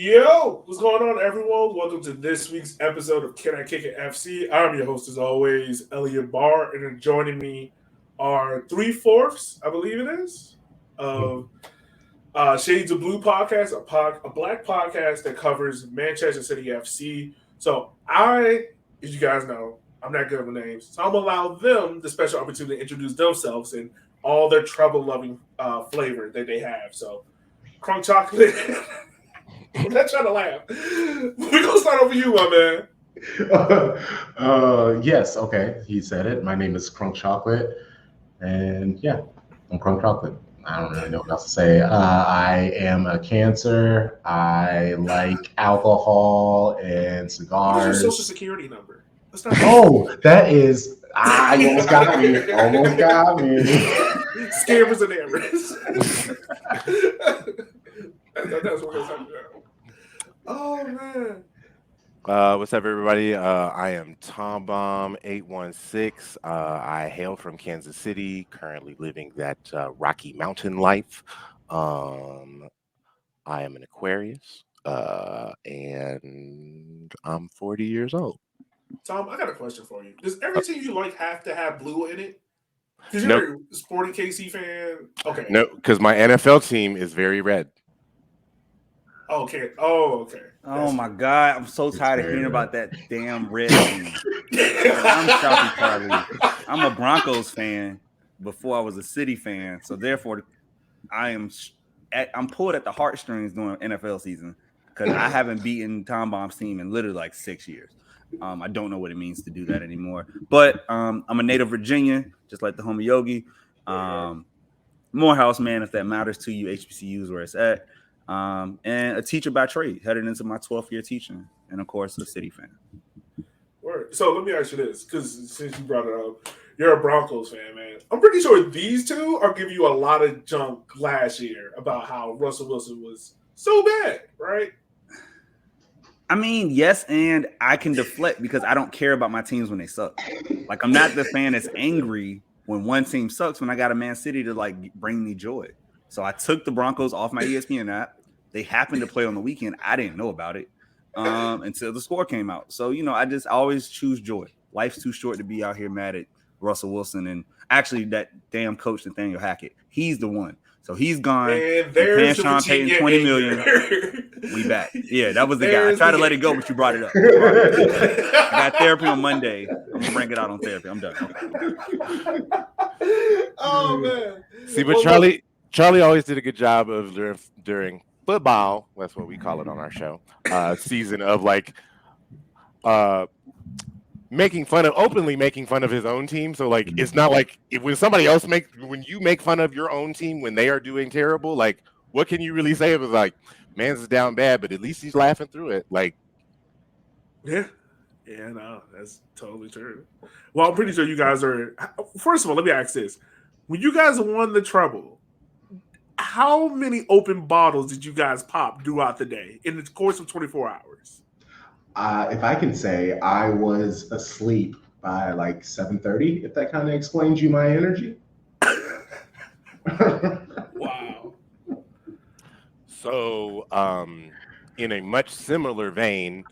Yo, what's going on, everyone? Welcome to this week's episode of Can I Kick It FC. I'm your host, as always, Elliot Barr, and then joining me are 3/4, I believe it is, of Shades of Blue podcast, a black podcast that covers Manchester City FC. So as you guys know, I'm not good with names, so I'm gonna allow them the special opportunity to introduce themselves and all their trouble-loving flavor that they have. So, Crunk Chocolate. I'm not trying to laugh. We're gonna start over you, my man. Yes, okay. He said it. My name is Crunk Chocolate, and yeah, I'm Crunk Chocolate. I don't really know what else to say. I am a Cancer. I like alcohol and cigars. What is your social security number? That is. You almost got me. Almost got me. Scammers and hammers. That's what we're talking about. Oh man. What's up, everybody? I am Tom Bomb 816. I hail from Kansas City, currently living that Rocky Mountain life. I am an Aquarius, and I'm 40 years old. Tom, I got a question for you. Does every team you like have to have blue in it? Because you're a Sporting KC fan. Okay. No, because my NFL team is very red. Okay. Oh my God! I'm so tired of hearing about that damn red team. I'm Southie Charlie. I'm a Broncos fan before I was a City fan, so therefore, I'm pulled at the heartstrings during NFL season because I haven't beaten Tom Bomb's team in literally like 6 years. I don't know what it means to do that anymore. But I'm a native Virginian, just like the homie Yogi. Morehouse man, if that matters to you. HBCU is where it's at. And a teacher by trade, headed into my 12th year teaching, and of course a City fan. Word. So let me ask you this, because since you brought it up, you're a Broncos fan, man. I'm pretty sure these two are giving you a lot of junk last year about how Russell Wilson was so bad, right? I mean, yes, and I can deflect because I don't care about my teams when they suck. Like, I'm not the fan that's angry when one team sucks when I got a Man City to like bring me joy. So I took the Broncos off my ESPN app. They happened to play on the weekend. I didn't know about it until the score came out. So, I always choose joy. Life's too short to be out here mad at Russell Wilson. And actually, that damn coach, Nathaniel Hackett, he's the one. So he's gone. There's Sean Payton $20 million. We back. Yeah, that was the guy. I tried to let it go, but you brought it up. I got therapy on Monday. I'm going to bring it out on therapy. I'm done. Oh, man. See, but Charlie always did a good job of during football, that's what we call it on our show, season of like openly making fun of his own team. So like it's not like when you make fun of your own team when they are doing terrible, like what can you really say? It was like, man's down bad, but at least he's laughing through it. Like Yeah, no, that's totally true. Well, I'm pretty sure you guys are. First of all, let me ask this. When you guys won the treble, how many open bottles did you guys pop throughout the day in the course of 24 hours? If I can say, I was asleep by like 7:30, if that kind of explains you my energy. Wow. So, in a much similar vein,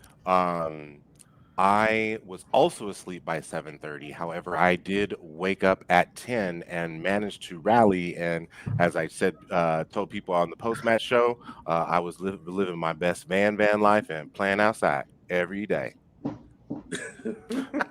I was also asleep by 7:30. However, I did wake up at 10 and managed to rally. And as I said, told people on the post-match show, I was living my best van life and playing outside every day.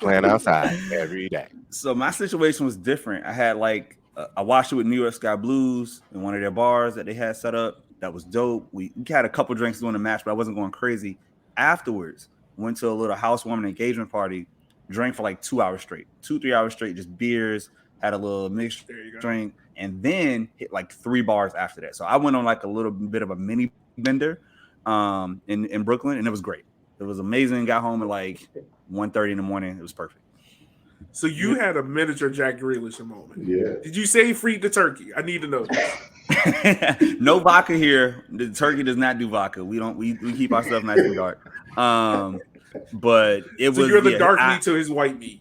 Playing outside every day. So my situation was different. I had I watched it with New York Sky Blues in one of their bars that they had set up. That was dope. We had a couple drinks during the match, but I wasn't going crazy. Afterwards, went to a little housewarming engagement party, drank for like 2 hours straight, 2-3 hours straight, just beers, had a little mixed drink, and then hit like 3 bars after that. So I went on like a little bit of a mini bender in Brooklyn, and it was great. It was amazing. Got home at like 1:30 in the morning. It was perfect. So you had a miniature Jack Grealish moment. Yeah. Did you say freed the turkey? I need to know this. No vodka here. The turkey does not do vodka. We keep our stuff nice and dark. But it so was. You're the dark meat to his white meat.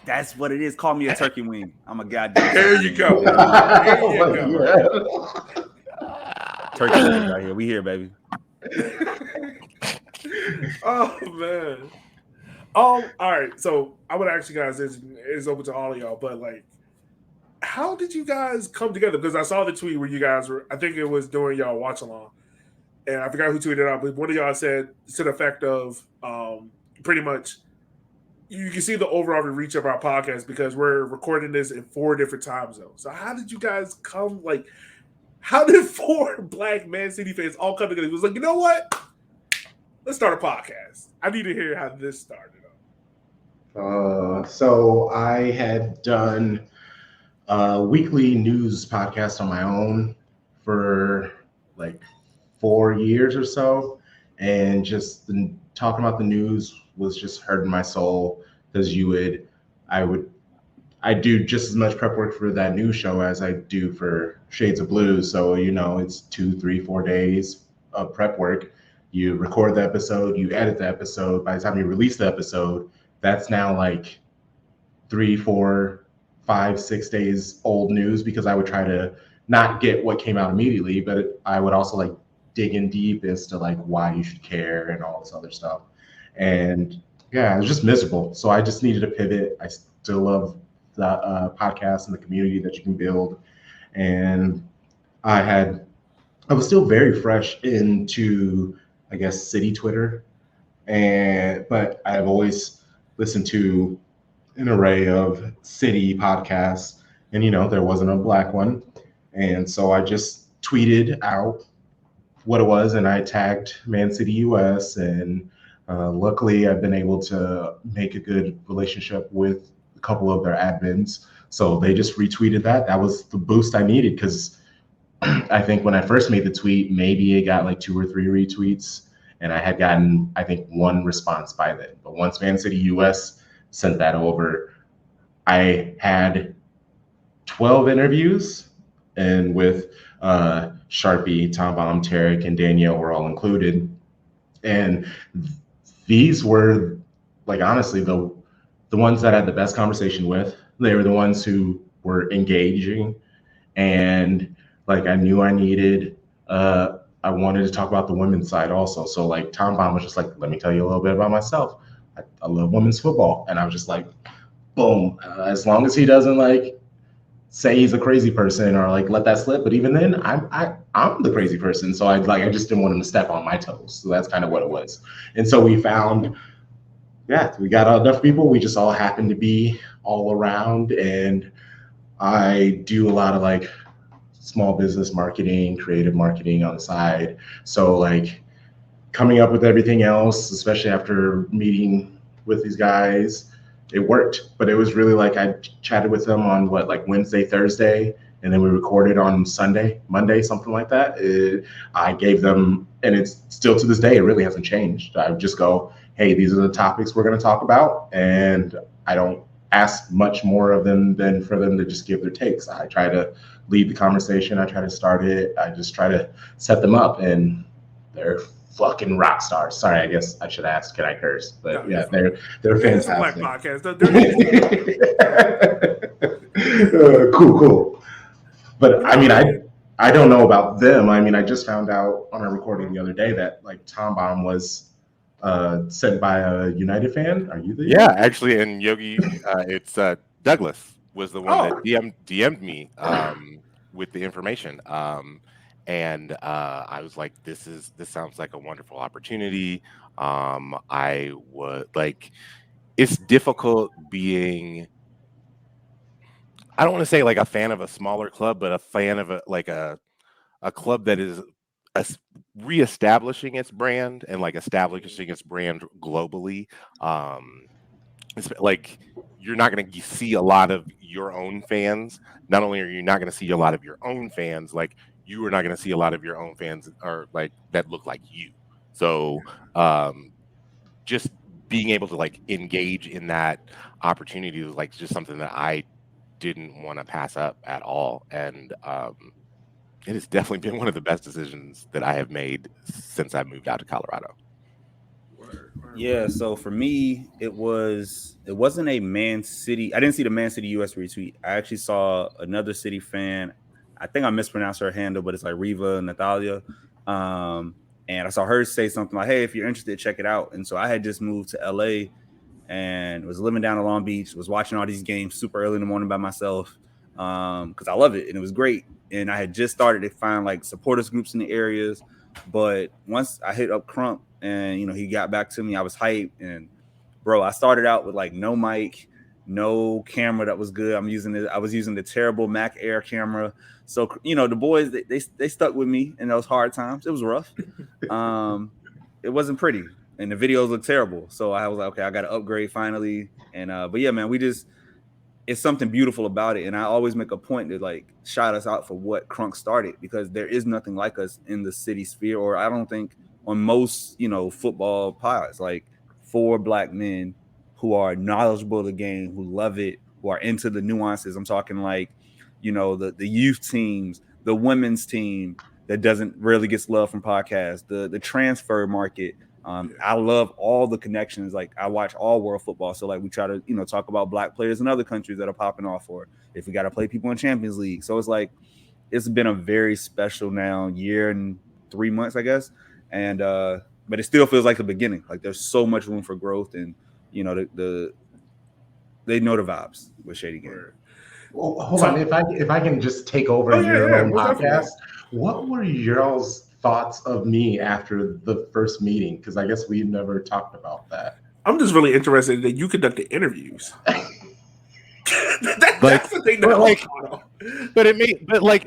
That's what it is. Call me a turkey wing. I'm a goddamn. There you go. There you go. Turkey wings right here. We here, baby. Oh man. All right. So I would ask you guys this is open to all of y'all, but like, how did you guys come together? Because I saw the tweet where you guys were. I think it was during y'all watch along, and I forgot who tweeted out, but one of y'all said to the effect of, pretty much, you can see the overall reach of our podcast because we're recording this in 4 different time zones. So how did you guys come? Like, how did 4 Black Man City fans all come together? It was like, you know what? Let's start a podcast. I need to hear how this started. So I had done a weekly news podcast on my own for like 4 years or so, and just talking about the news was just hurting my soul because I do just as much prep work for that news show as I do for Shades of Blue. So it's 2, 3, 4 days of prep work. You record the episode, you edit the episode. By the time you release the episode, that's now like 3, 4, 5, 6 days old news, because I would try to not get what came out immediately, but I would also like dig in deep as to like why you should care and all this other stuff. And yeah, it was just miserable. So I just needed a pivot. I still love the podcast and the community that you can build. And I was still very fresh into, I guess, city Twitter. But I've always listened to an array of city podcasts, and there wasn't a Black one. And so I just tweeted out what it was, and I tagged Man City US, and luckily I've been able to make a good relationship with a couple of their admins. So they just retweeted that. That was the boost I needed, because I think when I first made the tweet, maybe it got like 2 or 3 retweets, and I had gotten, I think, 1 response by then. But once Man City US sent that over, I had 12 interviews, and with Sharpie, Tom Baum, Tarek, and Danielle were all included. And these were, like, honestly, the ones that I had the best conversation with. They were the ones who were engaging, and like I knew I wanted to talk about the women's side also. So like Tom Baum was just like, let me tell you a little bit about myself. I love women's football. And I was just like, boom, as long as he doesn't like say he's a crazy person or like let that slip. But even then, I'm the crazy person. So I just didn't want him to step on my toes. So that's kind of what it was. And so we found, we got enough people. We just all happened to be all around. And I do a lot of like small business marketing, creative marketing on the side. So like coming up with everything else, especially after meeting with these guys, it worked. But it was really like I chatted with them on Wednesday, Thursday, and then we recorded on Sunday, Monday, something like that. I gave them, and it's still to this day, it really hasn't changed. I just go, hey, these are the topics we're going to talk about. And I don't ask much more of them than for them to just give their takes. I try to lead the conversation. I try to start it. I just try to set them up, and they're fucking rock stars. Sorry, I guess I should ask, can I curse? But no, yeah, they're fantastic. It's a Black podcast. Cool. But I mean, I don't know about them. I mean, I just found out on a recording the other day that like Tom Baum was sent by a United fan. Are you the United? Actually, and Yogi, it's Douglas was the one that DM'd me with the information. And I was like, this sounds like a wonderful opportunity. I would like, it's difficult being, I don't want to say like a fan of a smaller club, but a fan of a club that is reestablishing its brand and like establishing its brand globally. It's like you're not going to see a lot of your own fans. Not only are you not going to see a lot of your own fans, like you are not going to see a lot of your own fans or like that look like you. So just being able to like engage in that opportunity was like just something that I didn't want to pass up at all. And it has definitely been one of the best decisions that I have made since I moved out to Colorado. Yeah, so for me, it wasn't a Man City. I didn't see the Man City US retweet. I actually saw another City fan. I think I mispronounced her handle, but it's like Riva Natalia. And I saw her say something like, "Hey, if you're interested, check it out." And so I had just moved to LA and was living down in Long Beach, was watching all these games super early in the morning by myself because I love it and it was great. And I had just started to find like supporters groups in the areas. But once I hit up Crump and, you know, he got back to me, I was hyped. And bro, I started out with like no mic, no camera that was good. I was using the terrible Mac Air camera. So, you know, the boys, they stuck with me in those hard times. It was rough. It wasn't pretty and the videos look terrible. So I was like, okay, I got to upgrade finally. And but yeah, man, it's something beautiful about it. And I always make a point to like shout us out for what Crunk started because there is nothing like us in the city sphere, or I don't think on most, you know, football pods, like 4 black men who are knowledgeable of the game, who love it, who are into the nuances. I'm talking like, you know, the youth teams, the women's team that doesn't really gets love from podcasts, the transfer market. I love all the connections. Like I watch all world football. So like we try to, you know, talk about black players in other countries that are popping off, or if we got to play people in Champions League. So it's like, it's been a very special now year and 3 months, I guess. And, but it still feels like the beginning. Like there's so much room for growth and, you know, they know the vibes with Shady Game. Well, hold on. If I can just take over your own podcast, what were y'all's thoughts of me after the first meeting? Because I guess we've never talked about that. I'm just really interested that you conduct the interviews. That's the thing that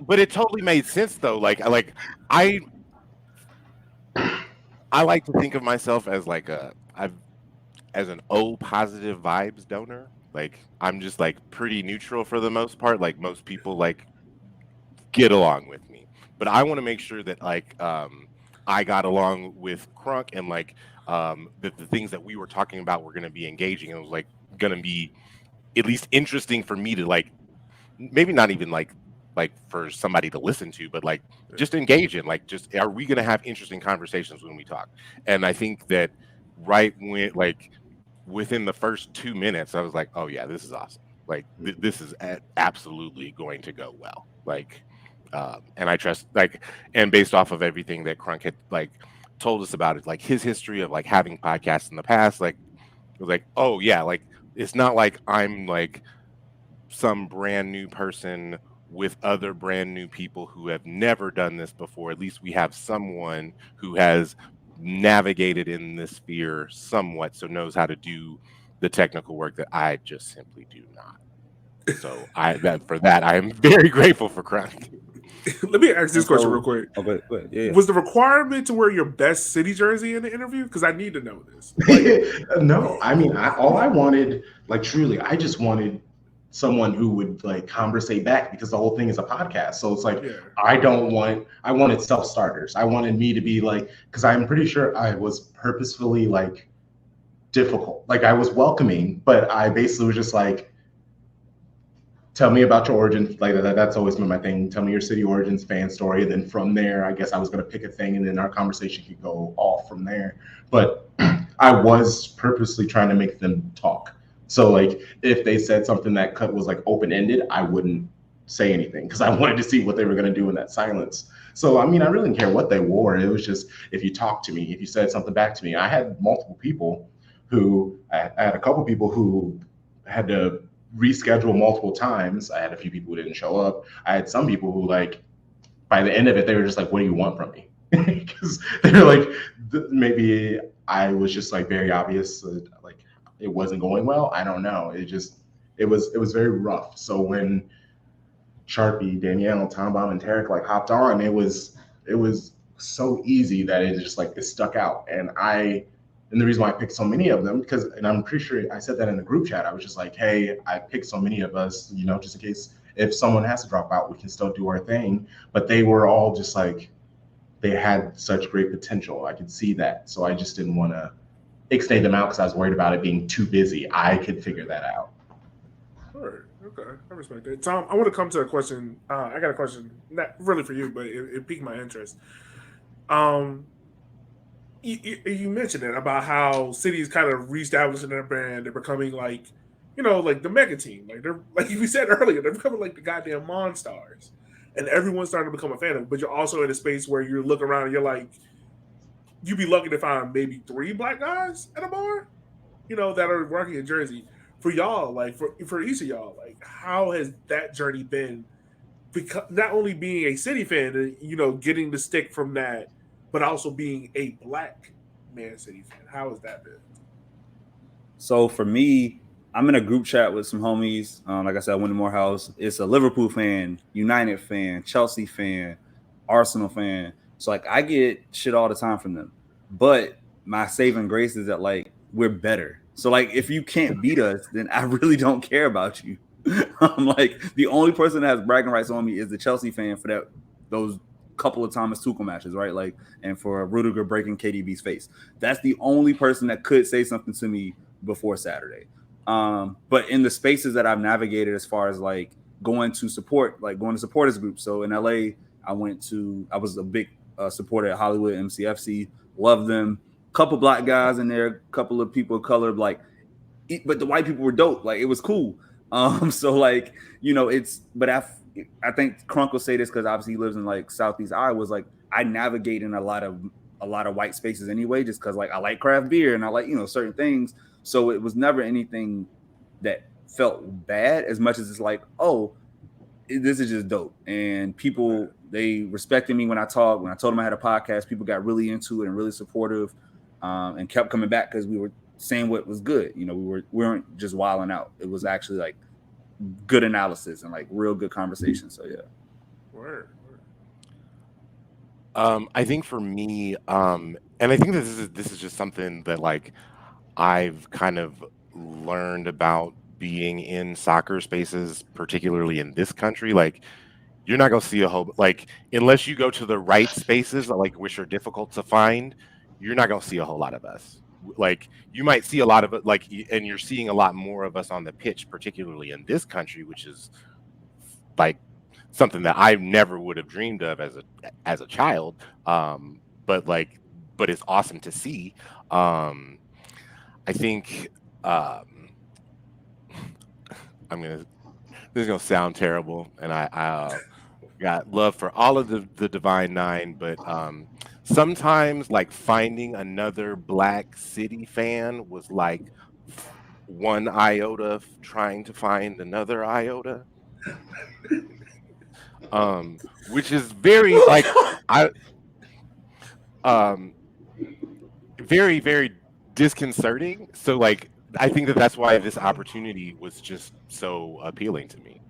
but it totally made sense though. I like to think of myself as as an O positive vibes donor. Like I'm just like pretty neutral for the most part. Like most people like get along with me, but I want to make sure that I got along with Crunk and that the things that we were talking about were going to be engaging and it was like going to be at least interesting for me to like maybe not even like for somebody to listen to, but like just engage in just are we going to have interesting conversations when we talk? And I think that right when within the first 2 minutes, I was like, oh yeah, this is awesome. Like this is absolutely going to go well. And I trust and based off of everything that Crunk had told us about it, like his history of having podcasts in the past, it was like, oh yeah, it's not like I'm some brand new person with other brand new people who have never done this before. At least we have someone who has navigated in this sphere somewhat, so knows how to do the technical work that I just simply do not. So I am very grateful for Crunk. Let me ask this question real quick. Yeah. Was the requirement to wear your best city jersey in the interview? Because I need to know this. No, I mean, all I wanted, truly, I just wanted someone who would conversate back because the whole thing is a podcast. So it's I wanted self-starters. I wanted me to be because I'm pretty sure I was purposefully difficult. I was welcoming, but I basically was just tell me about your origin. That's always been my thing. Tell me your city origins, fan story. And then from there, I guess I was going to pick a thing and then our conversation could go off from there. But I was purposely trying to make them talk. So if they said something that was open-ended, I wouldn't say anything because I wanted to see what they were going to do in that silence. So, I mean, I really didn't care what they wore. It was just, if you talked to me, if you said something back to me. I had multiple people I had a couple people who had to reschedule multiple times. I had a few people who didn't show up. I had some people who by the end of it, they were just what do you want from me? Because they're maybe I was just very obvious. It wasn't going well. I don't know. It was very rough. So when Sharpie, Danielle, Tom Baum, and Tarek hopped on, it was so easy that it just it stuck out. And the reason why I picked so many of them, and I'm pretty sure I said that in the group chat, I was just hey, I picked so many of us, just in case if someone has to drop out, we can still do our thing. But they were all just they had such great potential. I could see that. So I just didn't want to ixnay them out because I was worried about it being too busy. I could figure that out. All right. Okay. I respect that. Tom, I want to come to a question. I got a question, not really for you, but it piqued my interest. You mentioned it about how cities kind of reestablishing their brand. They're becoming the mega team. They're we said earlier, they're becoming the goddamn Monstars, and everyone's starting to become a fan of it. But you're also in a space where you look around and you're you'd be lucky to find maybe 3 black guys at a bar, that are working in Jersey. For y'all, like for each of y'all, like how has that journey been? Because not only being a City fan, and getting the stick from that, but also being a black Man City fan. How has that been? So for me, I'm in a group chat with some homies. Like I said, I went to Morehouse. It's a Liverpool fan, United fan, Chelsea fan, Arsenal fan. So like I get shit all the time from them. But my saving grace is that like we're better. So like if you can't beat us, then I really don't care about you. I'm like the only person that has bragging rights on me is the Chelsea fan for those couple of Thomas Tuchel matches, right? Like, and for Rudiger breaking KDB's face. That's the only person that could say something to me before Saturday. But in the spaces that I've navigated as far as like going to supporters groups. So in LA, I was a big supporter at Hollywood MCFC, loved them. Couple black guys in there, couple of people of color, like, but the white people were dope. Like it was cool. So like, but I think Crunk will say this because obviously he lives in like Southeast Iowa. Was like I navigate in a lot of white spaces anyway, just because like I like craft beer and I like certain things. So it was never anything that felt bad as much as it's like, oh, this is just dope. And people, they respected me when I talked. When I told them I had a podcast, people got really into it and really supportive, and kept coming back because we were saying what was good. We weren't just wilding out. It was actually like good analysis and like real good conversation. So yeah. Word. I think for me, and I think this is just something that like I've kind of learned about being in soccer spaces, particularly in this country. Like you're not gonna see a whole like unless you go to the right spaces, like which are difficult to find. You're not gonna see a whole lot of us. Like you might see a lot of it, like, and you're seeing a lot more of us on the pitch, particularly in this country, which is like something that I never would have dreamed of as a child. But it's awesome to see. I think this is gonna sound terrible, and I got love for all of the Divine Nine, but sometimes like finding another Black City fan was like one iota trying to find another iota. Which is very like I very, very disconcerting. So like I think that's why this opportunity was just so appealing to me.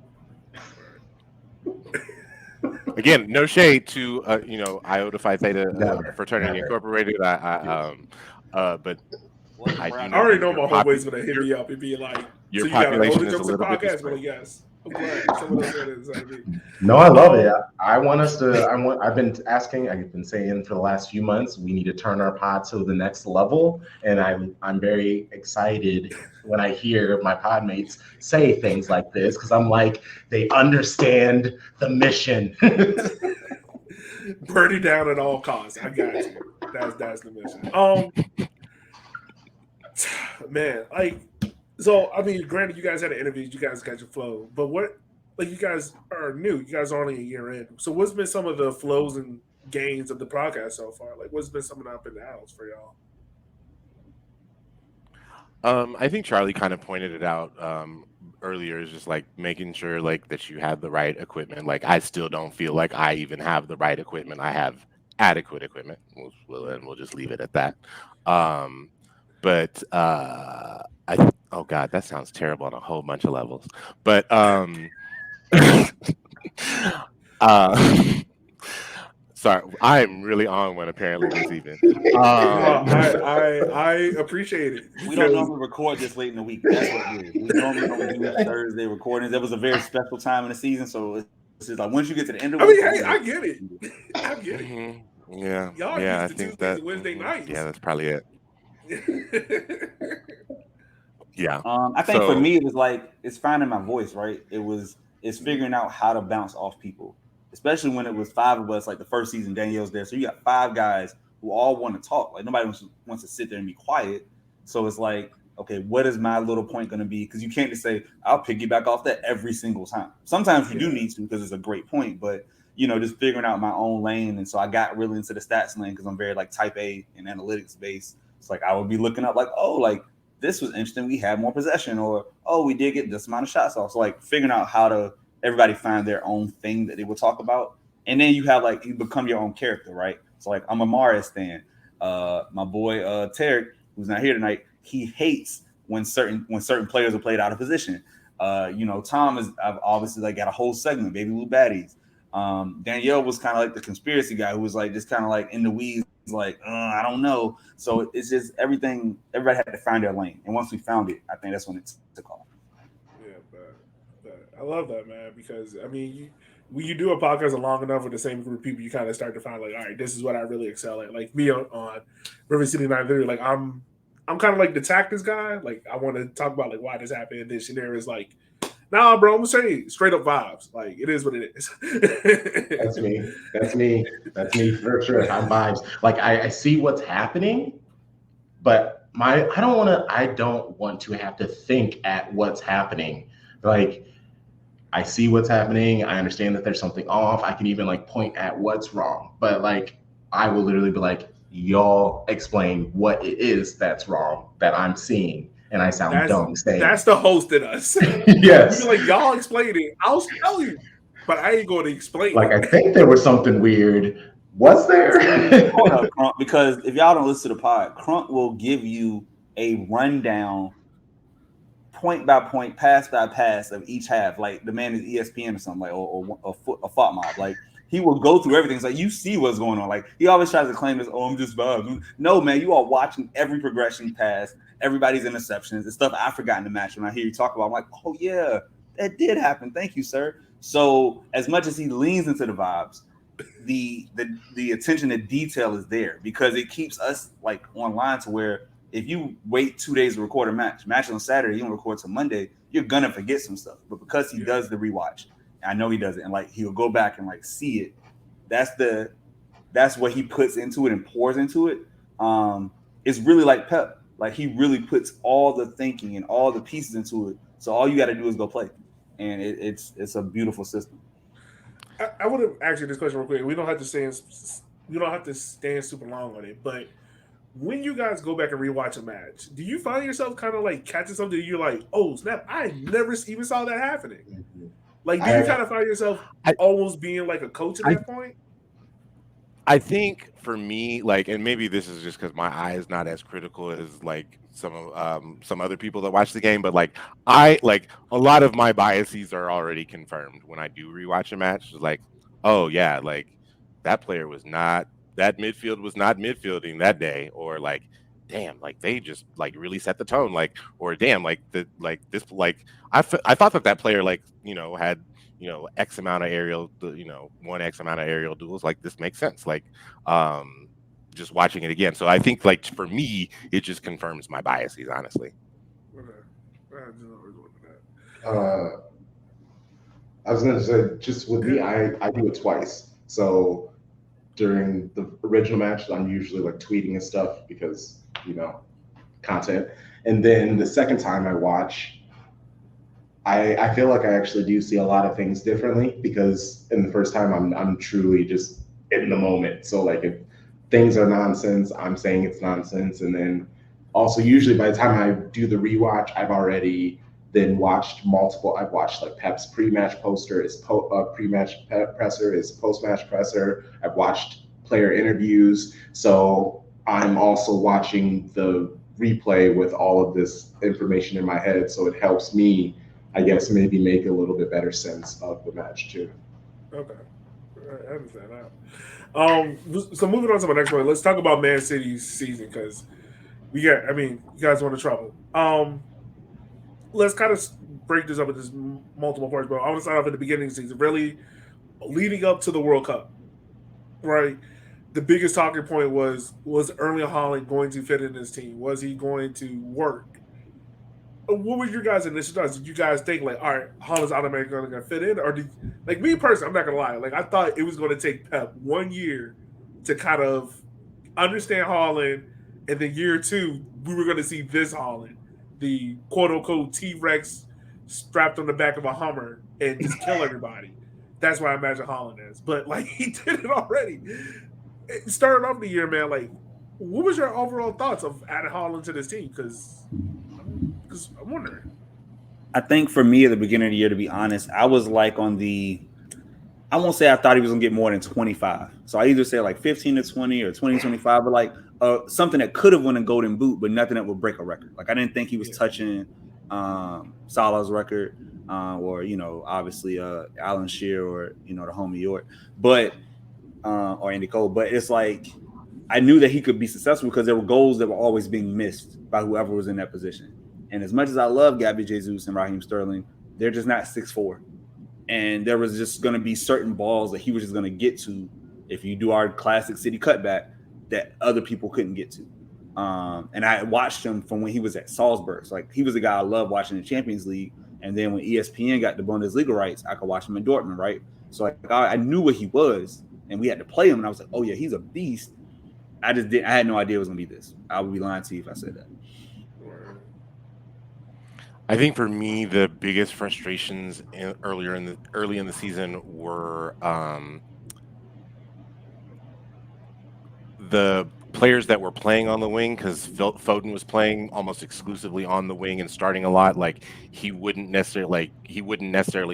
Again, no shade to Iota Phi Theta Fraternity Incorporated. But I do I know already that know my homeboy's gonna hit me up and be like, your "So you got an older population is a Joseph little bit podcast?" Well, disparate. yes. I'm glad someone else said it instead of me. No, I love it. I want us to. I've been asking. I've been saying for the last few months we need to turn our pod to the next level, and I'm very excited when I hear my podmates say things like this because I'm like they understand the mission. Burn it down at all costs. I got you. That's the mission. Man, like, so I mean, granted, you guys had an interview, you guys got your flow, but like, you guys are new. You guys are only a year in. So, what's been some of the flows and gains of the podcast so far? Like, what's been some of the up and downs for y'all? I think Charlie kind of pointed it out earlier. Is just like making sure like that you have the right equipment. Like I still don't feel like I even have the right equipment. I have adequate equipment. We'll just leave it at that. But oh god, that sounds terrible on a whole bunch of levels. But sorry, I am really on one apparently this evening. I appreciate it. We don't normally record this late in the week. That's what it is. We normally don't do Thursday recordings. That was a very special time in the season, so it's just like once you get to the end of the week. Hey, I get it. I get it. Mm-hmm. Yeah, y'all yeah, used to Tuesdays and Wednesday nights. Yeah, that's probably it. Yeah. I think for me, it was like it's finding my voice, right? It's figuring out how to bounce off people, especially when it was 5 of us. Like the first season, Danielle's there, so you got 5 guys who all want to talk. Like nobody wants to sit there and be quiet. So it's like okay, what is my little point going to be? Because you can't just say, I'll piggyback off that every single time. Sometimes you do need to because it's a great point, but just figuring out my own lane. And so I got really into the stats lane because I'm very like type A and analytics based. It's like I would be looking up like, oh, like this was interesting. We had more possession, or oh, we did get this amount of shots off. So like figuring out how to everybody find their own thing that they will talk about. And then you have like you become your own character, right? So like I'm a Maris fan. My boy Tarek, who's not here tonight, he hates when certain players are played out of position. Tom is I've obviously like got a whole segment, baby blue baddies. Danielle was kind of like the conspiracy guy who was like just kind of like in the weeds, like I don't know. So it's just everything. Everybody had to find their lane, and once we found it, I think that's when it took off. Yeah, but I love that, man, because I mean, when you do a podcast long enough with the same group of people, you kind of start to find like, all right, this is what I really excel at. Like me on River City 930, like I'm kind of like the tactics guy. Like I want to talk about like why this happened. This and there is like, nah, bro, I'm gonna say straight up vibes. Like it is what it is. That's me. That's me for sure. I'm vibes. Like I see what's happening, but I don't want to have to think at what's happening. Like I see what's happening. I understand that there's something off. I can even like point at what's wrong. But like I will literally be like, y'all explain what it is that's wrong that I'm seeing. And I sound dumb saying that's the host in us. Yes. We be like, y'all explain it. I'll tell you. But I ain't going to explain like it. I think there was something weird. Was there? Hold up, Crunk, because if y'all don't listen to the pod, Crunk will give you a rundown, point by point, pass by pass of each half. Like the man is ESPN or something, like or a fought mob. Like he will go through everything. It's like you see what's going on. Like he always tries to claim this. Oh, I'm just vibes. No, man, you are watching every progression pass, everybody's interceptions, the stuff I forgot in the match. When I hear you talk about, I'm like, oh yeah, that did happen. Thank you, sir. So as much as he leans into the vibes, the attention to detail is there because it keeps us like online to where if you wait 2 days to record a match on Saturday, you don't record till Monday, you're gonna forget some stuff. But because he does the rewatch, I know he does it, and like he'll go back and like see it. That's what he puts into it and pours into it. It's really like Pep. Like he really puts all the thinking and all the pieces into it. So all you got to do is go play, and it's a beautiful system. I would have asked you this question real quick. We don't have to stand super long on it, but when you guys go back and rewatch a match, do you find yourself kind of like catching something? You're like, oh snap! I never even saw that happening. Like, do you kind of find yourself almost being like a coach at that point? I think for me, like, and maybe this is just because my eye is not as critical as like some other people that watch the game, but like I like a lot of my biases are already confirmed when I do rewatch a match. It's like, oh yeah, like that player was not that midfield was not midfielding that day, or like damn, like they just like really set the tone, like or damn, like I thought that player like had X amount of aerial, one X amount of aerial duels. Like this makes sense. Like, just watching it again. So I think like for me, it just confirms my biases, honestly. I was going to say, just with me, I do it twice. So during the original match, I'm usually like tweeting and stuff because, content. And then the second time I watch, I feel like I actually do see a lot of things differently because in the first time I'm truly just in the moment. So like if things are nonsense, I'm saying it's nonsense. And then also usually by the time I do the rewatch, I've already then watched multiple. I've watched like Pep's pre-match poster, his pre-match presser, his post-match presser. I've watched player interviews. So I'm also watching the replay with all of this information in my head. So it helps me, I guess, maybe make a little bit better sense of the match too. Okay, I understand that. So moving on to my next one, let's talk about Man City's season because you guys won the Treble. Let's kind of break this up into multiple parts, but I want to start off at the beginning of the season, really leading up to the World Cup, right? The biggest talking point was Erling Haaland going to fit in this team? Was he going to work? What was your guys' initial thoughts? Did you guys think like, all right, Haaland's automatically going to fit in, or did like me personally? I'm not gonna lie, like I thought it was going to take Pep 1 year to kind of understand Haaland, and then year two we were going to see this Haaland the quote unquote T-Rex strapped on the back of a Hummer and just kill everybody. That's what I imagine Holland is. But like he did it already. Starting off the year, man, like what was your overall thoughts of adding Holland to this team? Because I'm wondering. I think for me at the beginning of the year, to be honest, I was like on the, I won't say I thought he was gonna get more than 25. So I either say like 15 to 20 or 20 to 25, but like something that could have won a golden boot, but nothing that would break a record. Like I didn't think he was touching Salah's record, or obviously Alan Shearer, or the homie York, but or Andy Cole. But it's like I knew that he could be successful because there were goals that were always being missed by whoever was in that position. And as much as I love Gabby Jesus and Raheem Sterling, they're just not 6'4". And there was just going to be certain balls that he was just going to get to if you do our classic city cutback that other people couldn't get to. And I watched him from when he was at Salzburg. So like he was a guy I loved watching in the Champions League. And then when ESPN got the Bundesliga rights, I could watch him in Dortmund, right? So like I knew what he was, and we had to play him. And I was like, oh yeah, he's a beast. I had no idea it was going to be this. I would be lying to you if I said that. I think for me, the biggest frustrations early in the season were the players that were playing on the wing, because Foden was playing almost exclusively on the wing and starting a lot. Like he wouldn't necessarily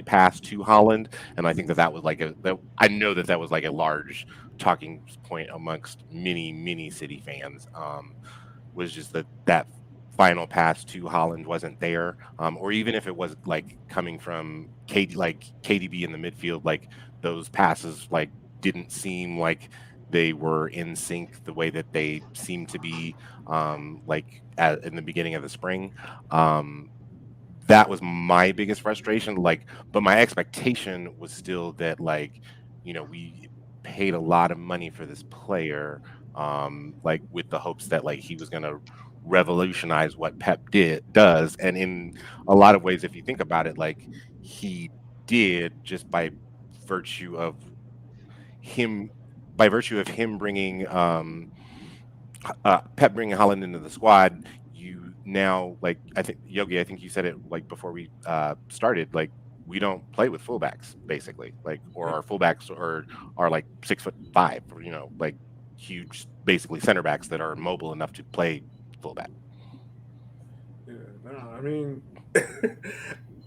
pass to Holland, and I think that was like I know that was like a large talking point amongst many City fans. Was just that final pass to Holland wasn't there, or even if it was like coming from KDB in the midfield, like those passes like didn't seem like they were in sync the way that they seemed to be in the beginning of the spring. That was my biggest frustration. But my expectation was still that we paid a lot of money for this player, with the hopes that he was going to revolutionize what Pep does, and in a lot of ways, if you think about it, he did, just by virtue of him bringing Pep bringing Holland into the squad. You now, I think Yogi, I think you said it before we started, we don't play with fullbacks basically, or our fullbacks are 6'5", huge, basically center backs that are mobile enough to play fullback. Yeah, no, I mean,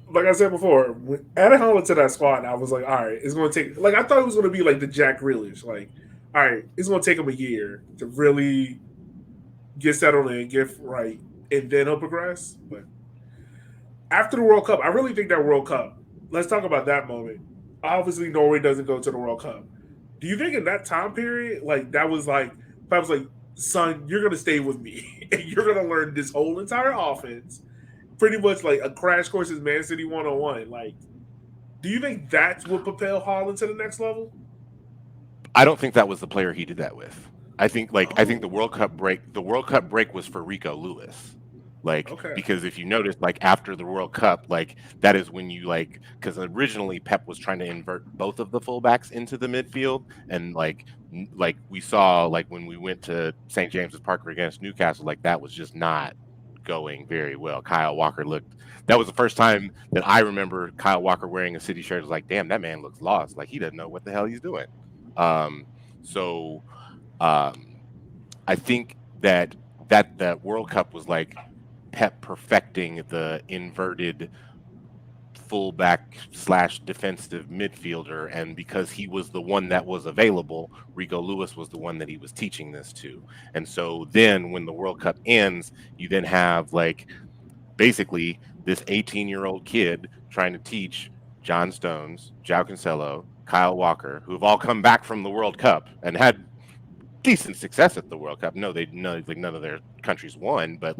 like I said before, when adding Holland to that squad, I was like, all right, it's going to take. I thought it was going to be like the Jack Grealish. All right, it's going to take him a year to really get settled in, get right, and then he'll progress. But after the World Cup, I really think that World Cup. Let's talk about that moment. Obviously, Norway doesn't go to the World Cup. Do you think in that time period, that was Pep was like, son, you're going to stay with me, and you're going to learn this whole entire offense, pretty much like a crash course is Man City 101. Do you think that's what propelled Holland to the next level? I don't think that was the player he did that with. I think the World Cup break was for Rico Lewis. Okay. Because if you notice, after the World Cup, that is when you because originally Pep was trying to invert both of the fullbacks into the midfield, and we saw when we went to St. James's Park against Newcastle, that was just not going very well. Kyle Walker that was the first time that I remember Kyle Walker wearing a City shirt. It was like, damn, that man looks lost. He doesn't know what the hell he's doing. I think that World Cup was Pep perfecting the inverted fullback / defensive midfielder, and because he was the one that was available, Rico Lewis was the one that he was teaching this to. And so then when the World Cup ends, you then have basically this 18-year-old kid trying to teach John Stones, João Cancelo, Kyle Walker, who have all come back from the World Cup and had decent success at the World Cup. No, none of their countries won, but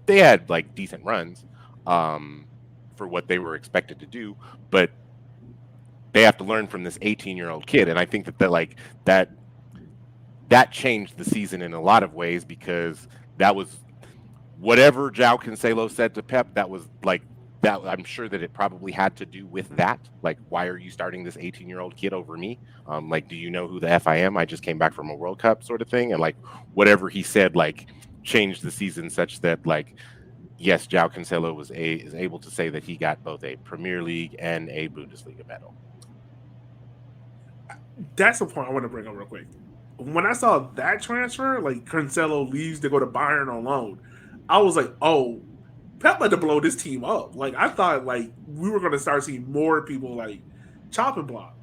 they had decent runs for what they were expected to do. But they have to learn from this 18-year-old kid, and I think that changed the season in a lot of ways, because that was whatever João Cancelo said to Pep. That was that. I'm sure that it probably had to do with that. Why are you starting this 18-year-old kid over me? Do you know who the F I am? I just came back from a World Cup, sort of thing. And whatever he said, changed the season such that yes, João Cancelo is able to say that he got both a Premier League and a Bundesliga medal. That's the point I want to bring up real quick. When I saw that transfer, like Cancelo leaves to go to Bayern on loan, I was like, oh, Pep had to blow this team up. Like I thought, like we were going to start seeing more people like chopping block,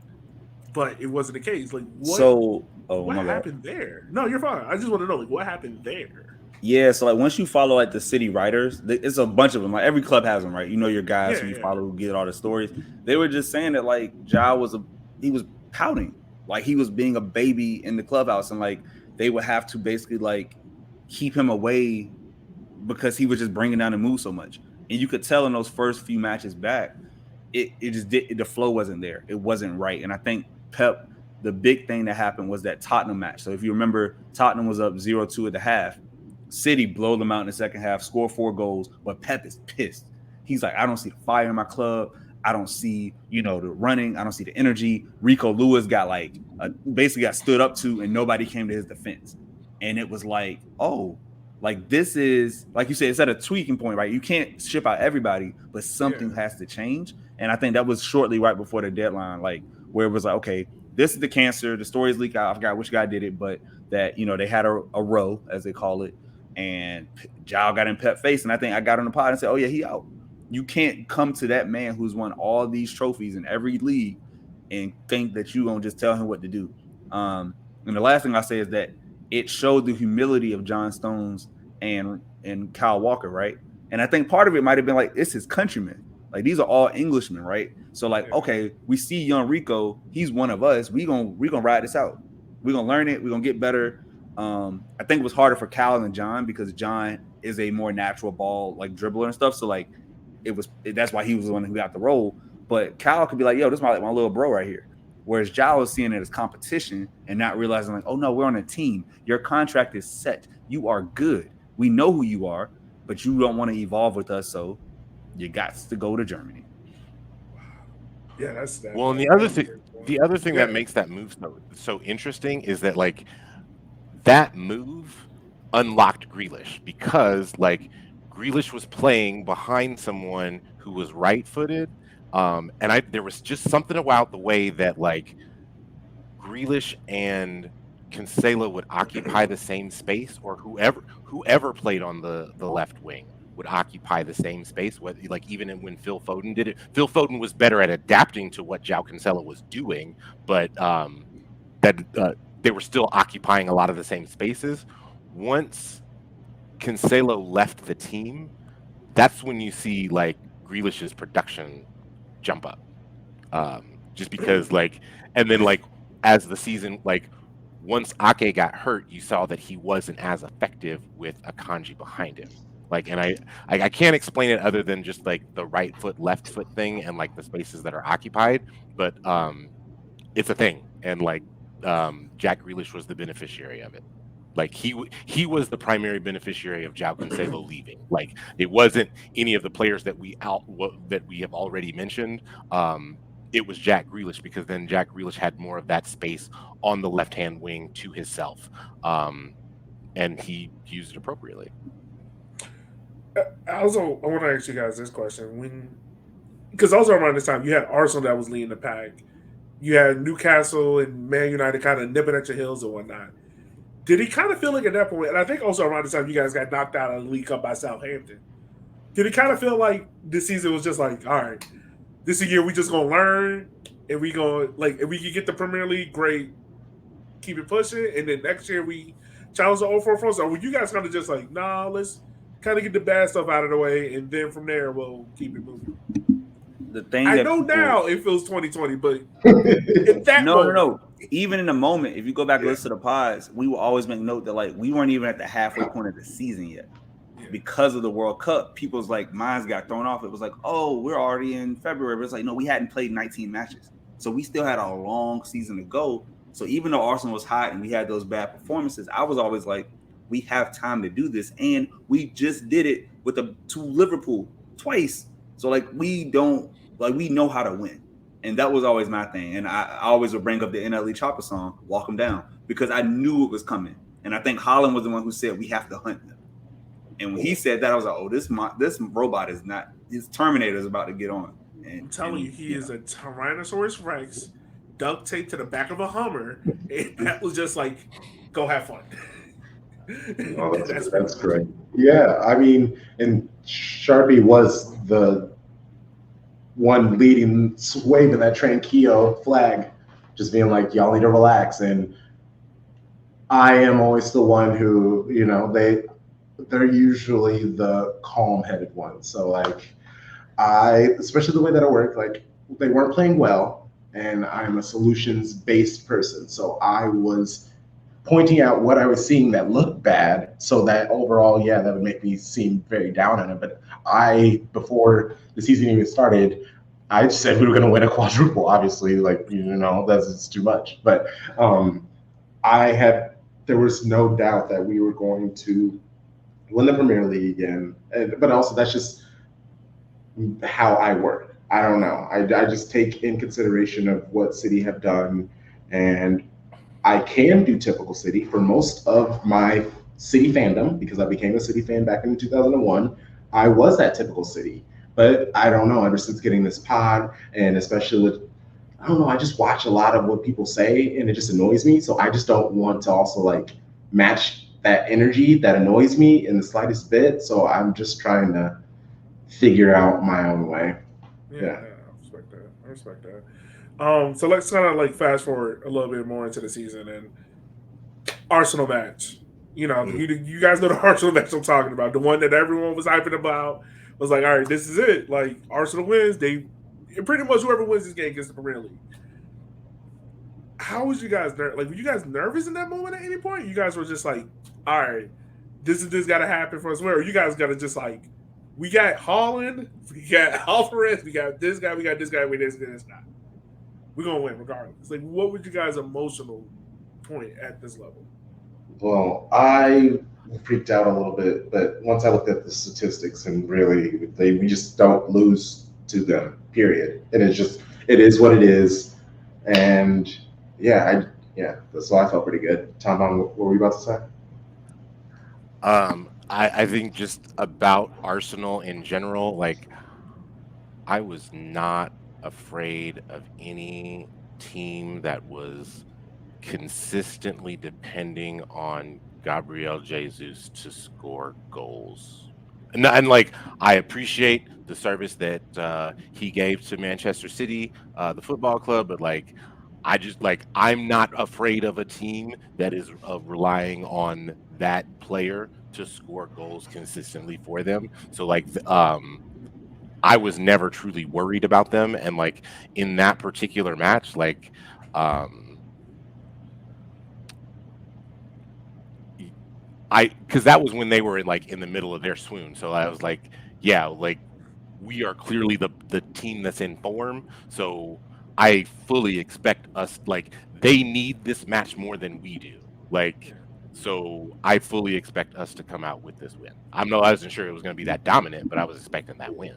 but it wasn't the case. Like what my bad. happened there? No, you're fine. I just want to know like what happened there. Yeah, so like once you follow like the city writers, it's a bunch of them. Like every club has them, right? You know your guys who you follow who get all the stories. They were just saying that like Ja was pouting, like he was being a baby in the clubhouse, and like they would have to basically like keep him away because he was just bringing down the mood so much. And you could tell in those first few matches back, the flow wasn't there. It wasn't right. And I think Pep, the big thing that happened was that Tottenham match. So if you remember, Tottenham was up 0-2 at the half. City blow them out in the second half, score 4 goals, but Pep is pissed. He's like, I don't see the fire in my club. I don't see, the running. I don't see the energy. Rico Lewis got basically got stood up to, and nobody came to his defense. And it was like, oh, like this is, like you said, it's at a tweaking point, right? You can't ship out everybody, but something has to change. And I think that was shortly right before the deadline, like where it was like, okay, this is the cancer. The stories leak out. I forgot which guy did it, but that, they had a row, as they call it. And João got in Pep face, and I think I got on the pod and said, oh yeah, he out. You can't come to that man who's won all these trophies in every league and think that you're going to just tell him what to do. And the last thing I say is that it showed the humility of John Stones and Kyle Walker, right? And I think part of it might have been like, it's his countrymen. Like, these are all Englishmen, right? So, like, okay, we see young Rico. He's one of us. We gonna ride this out. We're going to learn it. We're going to get better. I think it was harder for Cal and John because John is a more natural ball, like, dribbler and stuff. So, like, that's why he was the one who got the role. But Cal could be like, yo, this is my little bro right here. Whereas João is seeing it as competition and not realizing, like, oh, no, we're on a team. Your contract is set. You are good. We know who you are, but you don't want to evolve with us, so you got to go to Germany. Yeah, that's that. Well, and the other thing that makes that move so interesting is that, like, that move unlocked Grealish because, like, Grealish was playing behind someone who was right-footed, and there was just something about the way that, like, Grealish and Cancelo would occupy the same space, or whoever played on the left wing would occupy the same space. Whether, like, even when Phil Foden did it, Phil Foden was better at adapting to what João Cancelo was doing, but they were still occupying a lot of the same spaces. Once Cancelo left the team, that's when you see, like, Grealish's production jump up. Just because, like, and then, like, as the season, like, once Ake got hurt, you saw that he wasn't as effective with Akanji behind him. Like, and I can't explain it other than just, like, the right foot, left foot thing and, like, the spaces that are occupied, but it's a thing. And, like, Jack Grealish was the beneficiary of it. Like, he was the primary beneficiary of João Cancelo leaving. Like, it wasn't any of the players that we have already mentioned. It was Jack Grealish, because then Jack Grealish had more of that space on the left-hand wing to himself, and he used it appropriately. I want to ask you guys this question. Because also around this time, you had Arsenal that was leading the pack. You had Newcastle and Man United kind of nipping at your heels and whatnot. Did he kind of feel like at that point, and I think also around this time you guys got knocked out of the League Cup by Southampton, did he kind of feel like this season was just like, all right, this year we just going to learn, and we going to, like, if we can get the Premier League, great, keep it pushing, and then next year we challenge the 0-4-4? Or were you guys kind of just like, nah, let's kind of get the bad stuff out of the way, and then from there we'll keep it moving? The thing I know now it feels 2020, but in that no. Even in the moment, if you go back and listen to the pods, we will always make note that, like, we weren't even at the halfway point of the season yet. Because of the World Cup, people's, like, minds got thrown off. It was like, oh, we're already in February. But it's like, no, we hadn't played 19 matches. So we still had a long season to go. So even though Arsenal was hot and we had those bad performances, I was always like, we have time to do this. And we just did it to Liverpool twice. So, like, we know how to win. And that was always my thing. And I always would bring up the NLE Chopper song, Walk 'Em Down, because I knew it was coming. And I think Holland was the one who said we have to hunt them. And when he said that, I was like, oh, this robot is not. His Terminator is about to get on. And I'm telling you, he is a Tyrannosaurus Rex duct taped to the back of a Hummer, and that was just like, go have fun. Oh, that's great. Yeah, I mean, and Sharpie was the one leading, waving that Tranquillo flag, just being like, y'all need to relax. And I am always the one who, they're usually the calm-headed ones. So like, especially the way that I work, like they weren't playing well, and I'm a solutions-based person. So I was pointing out what I was seeing that looked bad, so that overall, yeah, that would make me seem very down on it. But before the season even started, I said we were going to win a quadruple. Obviously, like that's too much. But there was no doubt that we were going to win the Premier League again. But also, that's just how I work. I don't know. I just take in consideration of what City have done, and I can do typical City for most of my City fandom, because I became a City fan back in 2001. I was that typical City, but I don't know. Ever since getting this pod, and especially with, I don't know, I just watch a lot of what people say, and it just annoys me. So I just don't want to also like match that energy that annoys me in the slightest bit. So I'm just trying to figure out my own way. Yeah, I respect that. So let's kind of like fast forward a little bit more into the season and Arsenal match. You guys know the Arsenal match I'm talking about, the one that everyone was hyping about. Was like, all right, this is it. Like Arsenal wins, pretty much whoever wins this game gets the Premier League. How was you guys like? Were you guys nervous in that moment at any point? You guys were just like, all right, this got to happen for us. Where you guys got to just like, we got Haaland, we got Alvarez, we got this guy, we got this guy, we this guy. We're gonna win regardless. Like, what was you guys' emotional point at this level? Well, I freaked out a little bit, but once I looked at the statistics, and really, we just don't lose to them. Period. And it is what it is. And yeah, so I felt pretty good. Tom, what were you about to say? I think just about Arsenal in general, like I was not afraid of any team that was consistently depending on Gabriel Jesus to score goals. And like I appreciate the service that he gave to Manchester City, the football club, but like I'm not afraid of a team that is relying on that player to score goals consistently for them. So like I was never truly worried about them, and like in that particular match, like because that was when they were in the middle of their swoon. So I was like, yeah, like we are clearly the team that's in form. So I fully expect us, like they need this match more than we do. Like, so I fully expect us to come out with this win. I wasn't sure it was going to be that dominant, but I was expecting that win.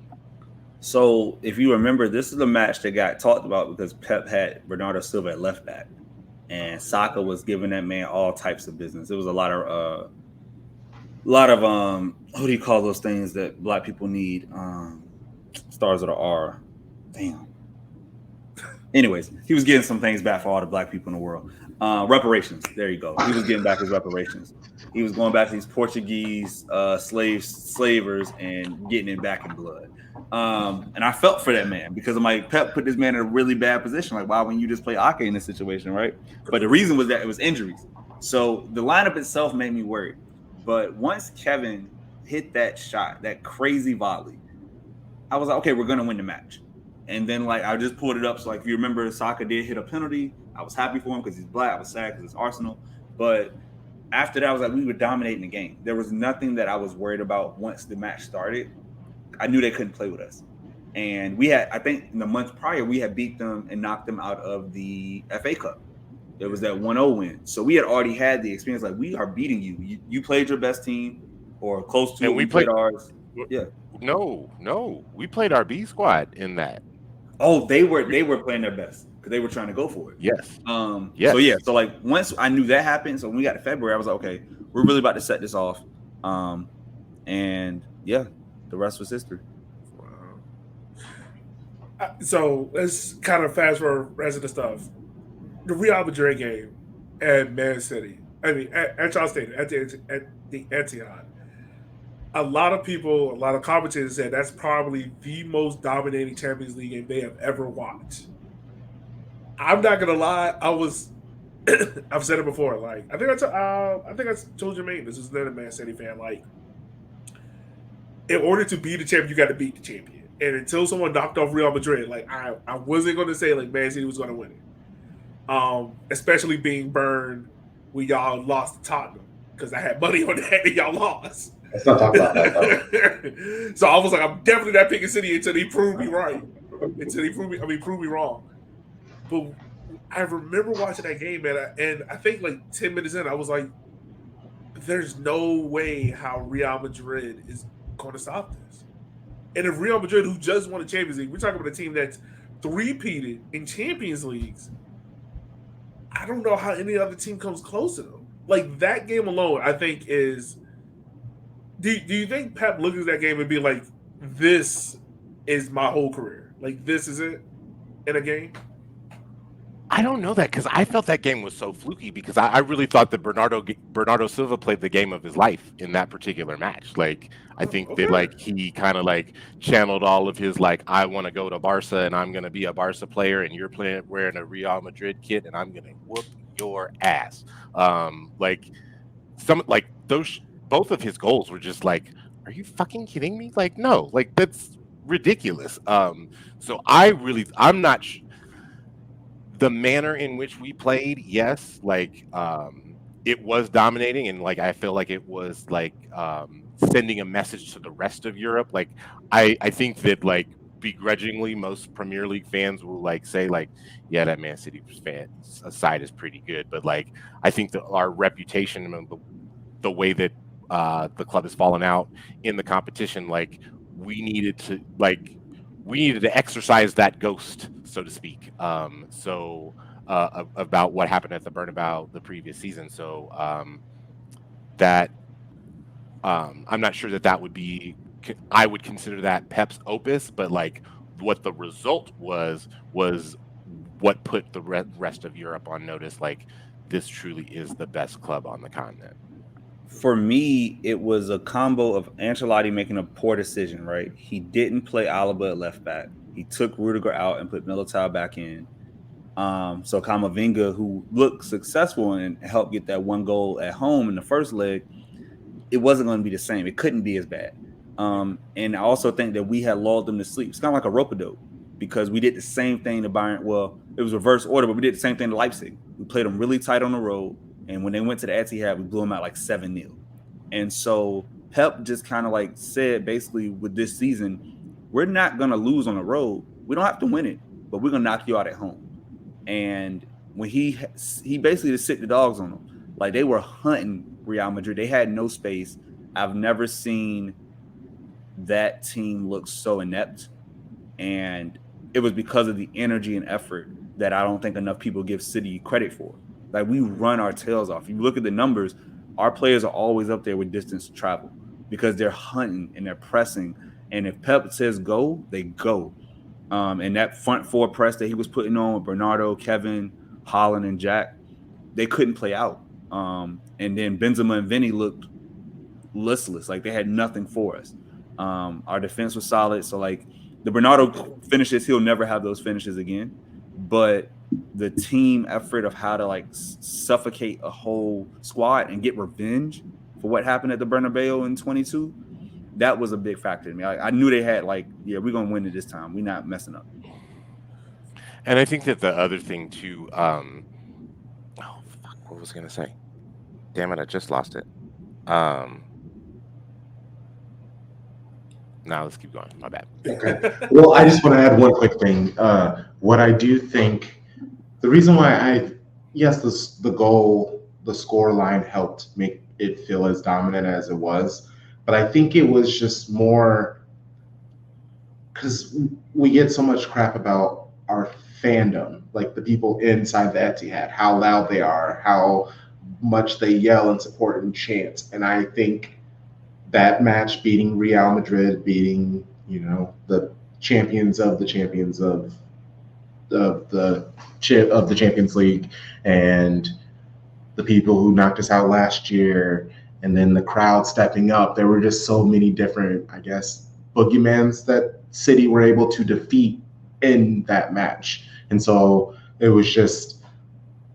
So if you remember, this is the match that got talked about because Pep had Bernardo Silva at left back, and Saka was giving that man all types of business. There was a lot of what do you call those things that black people need? Stars of the R. Damn. Anyways, he was getting some things back for all the black people in the world. Reparations. There you go. He was getting back his reparations. He was going back to these Portuguese slavers and getting it back in blood. And I felt for that man because I'm like, Pep put this man in a really bad position. Like, why wouldn't you just play Ake in this situation, right? But the reason was that it was injuries. So the lineup itself made me worried. But once Kevin hit that shot, that crazy volley, I was like, okay, we're going to win the match. And then, like, I just pulled it up. So, like, if you remember, Saka did hit a penalty. I was happy for him because he's black. I was sad because it's Arsenal. But after that, I was like, we were dominating the game. There was nothing that I was worried about once the match started. I knew they couldn't play with us. And we had, I think in the month prior, we had beat them and knocked them out of the FA Cup. There was that 1-0 win. So we had already had the experience, like, we are beating you. You played your best team or close to it. We played ours. Yeah. No. We played our B squad in that. Oh, they were playing their best because they were trying to go for it. Yes. Yes. So, yeah. So, like, once I knew that happened, so when we got to February, I was like, okay, we're really about to set this off. And And yeah, the rest was history. So let's kind of fast forward the rest of the stuff. The Real Madrid game at Man City. I mean, at Charles Stadium, at the Etihad. A lot of people, a lot of commentators said that's probably the most dominating Champions League game they have ever watched. I'm not gonna lie, I've said it before. Like I think I told Jermaine this is another Man City fan. Like in order to be the champion, you got to beat the champion. And until someone knocked off Real Madrid, like I wasn't going to say like Man City was going to win it. Especially being burned when y'all lost to Tottenham because I had money on that and y'all lost. Let's not talk about that though. So I was like, I'm definitely not picking City until they prove me right. Until they prove me wrong. But I remember watching that game, man, and I think like 10 minutes in, I was like, there's no way how Real Madrid is going to stop this. And if Real Madrid, who just won the Champions League, we're talking about a team that's three-peated in Champions Leagues, I don't know how any other team comes close to them. Like, that game alone, I think is... Do you think Pep looks at that game and be like, this is my whole career? Like, this is it in a game? I don't know that because I felt that game was so fluky because I really thought that Bernardo Silva played the game of his life in that particular match. Like I think that like he kind of like channeled all of his like I want to go to Barca and I'm gonna be a Barca player and you're playing wearing a Real Madrid kit and I'm gonna whoop your ass. Like some like those both of his goals were just like, are you fucking kidding me? Like no, like that's ridiculous. So I'm not. The manner in which we played, yes, like it was dominating, and like I feel like it was like sending a message to the rest of Europe. Like I think that like begrudgingly, most Premier League fans will like say like, yeah, that Man City side is pretty good, but like I think that our reputation and the way that the club has fallen out in the competition, like we needed to exercise that ghost, so to speak. About what happened at the Bernabeu the previous season. So that I'm not sure that would be. I would consider that Pep's opus, but like what the result was what put the rest of Europe on notice. Like this truly is the best club on the continent. For me, it was a combo of Ancelotti making a poor decision, right? He didn't play Alaba at left back. He took Rudiger out and put Militao back in. So Camavinga, who looked successful and helped get that one goal at home in the first leg, it wasn't going to be the same. It couldn't be as bad. And I also think that we had lulled them to sleep. It's kind of like a rope-a-dope because we did the same thing to Bayern. Well, it was reverse order, but we did the same thing to Leipzig. We played them really tight on the road. And when they went to the Etihad, we blew them out like 7-0. And so Pep just kind of like said, basically, with this season, we're not going to lose on the road. We don't have to win it, but we're going to knock you out at home. And when he basically just sit the dogs on them. Like they were hunting Real Madrid. They had no space. I've never seen that team look so inept. And it was because of the energy and effort that I don't think enough people give City credit for. Like we run our tails off. You look at the numbers, our players are always up there with distance travel because they're hunting and they're pressing. And if Pep says go, they go. And that front four press that he was putting on with Bernardo, Kevin, Haaland, and Jack, they couldn't play out. And then Benzema and Vinny looked listless, like they had nothing for us. Our defense was solid. So like the Bernardo finishes, he'll never have those finishes again. But the team effort of how to like suffocate a whole squad and get revenge for what happened at the Bernabeu in 22, that was a big factor to me. I knew they had like, yeah, we're gonna win it this time. We're not messing up. And I think that the other thing too, what was I gonna say? Damn it, I just lost it. Now let's keep going. My bad. Okay. Well, I just want to add one quick thing. What I do think, the reason why the goal, the score line helped make it feel as dominant as it was, but I think it was just more because we get so much crap about our fandom, like the people inside the Etihad, how loud they are, how much they yell and support and chant. And I think that match beating Real Madrid, beating the champions of the champions of the Champions League, and the people who knocked us out last year, and then the crowd stepping up. There were just so many different, I guess, boogeymans that City were able to defeat in that match. And so it was just,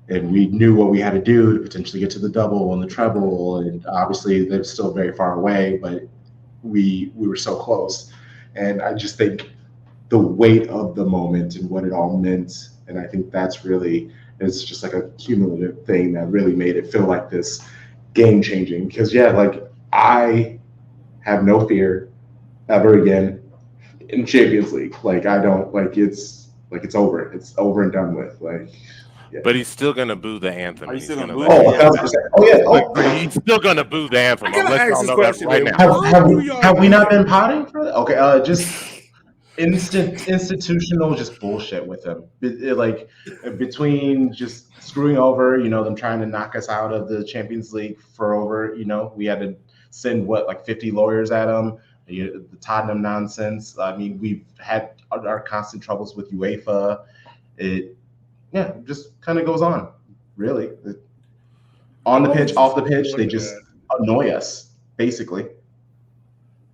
and we knew what we had to do to potentially get to the double and the treble. And obviously, they're still very far away, but we were so close. And I just think the weight of the moment and what it all meant. And I think that's really, it's just like a cumulative thing that really made it feel like this game changing. Because, yeah, like I have no fear ever again in Champions League. Like, I don't, it's over. It's over and done with. Like, yeah. But he's still gonna boo the anthem. Are you and still he's gonna gonna boo let it? Oh, you- 1,000%. Oh, yeah. Oh, He's still gonna boo the anthem. I gotta I'll let ask y'all this know that question, right then. now. have, Why have, do y'all have we do not that? been potting for that? Okay, just institutional just bullshit with him. Like between just screwing over, them trying to knock us out of the Champions League for over, we had to send like 50 lawyers at him. The Tottenham nonsense. I mean, we've had our constant troubles with UEFA. It just kind of goes on. Really, on the What was pitch, off the this pitch, they looking just at? annoy us basically.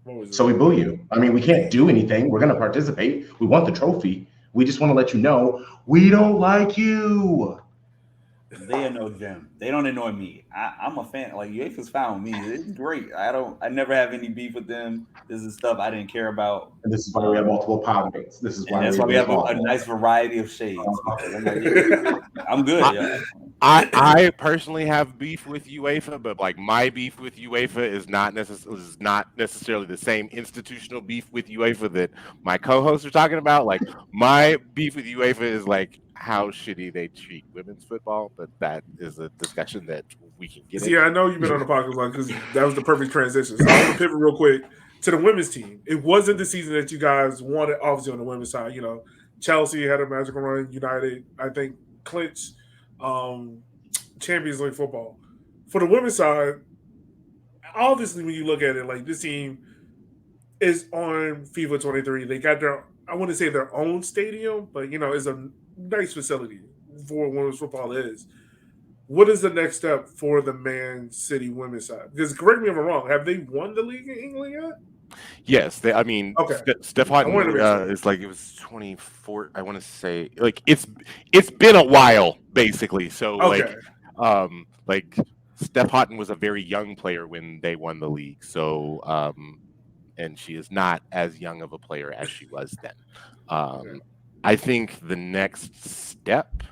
What was So we it? boo you. I mean, we can't do anything. We're going to participate. We want the trophy. We just want to let you know we don't like you. They annoy them. They don't annoy me. I'm a fan. Like UEFA's found me. It's great. I never have any beef with them. This is stuff I didn't care about. And this is why we have multiple pod mates. This is And why that's why we have a multiple. nice variety of shades. Because I'm like, yeah, I'm good. Yeah. I personally have beef with UEFA, but like my beef with UEFA is not necessarily the same institutional beef with UEFA that my co-hosts are talking about. Like my beef with UEFA is like how shitty they treat women's football, but that is a discussion that we can get See, into. I know you've been on the podcast long because that was the perfect transition. So I want to pivot real quick to the women's team. It wasn't the season that you guys wanted, obviously, on the women's side. Chelsea had a magical run. United, I think, clinched Champions League football. For the women's side, obviously, when you look at it, like this team is on FIFA 23. They got I want to say their own stadium, but it's a nice facility for what women's football is. What is the next step for the Man City women's side? Because correct me if I'm wrong, have they won the league in England yet? Yes, I mean, Okay. Steph I wanted to Houghton make sure. is like it was 24. I want to say like it's been a while basically. So Okay. like Steph Houghton was a very young player when they won the league. So and she is not as young of a player as she was then. I think the next step,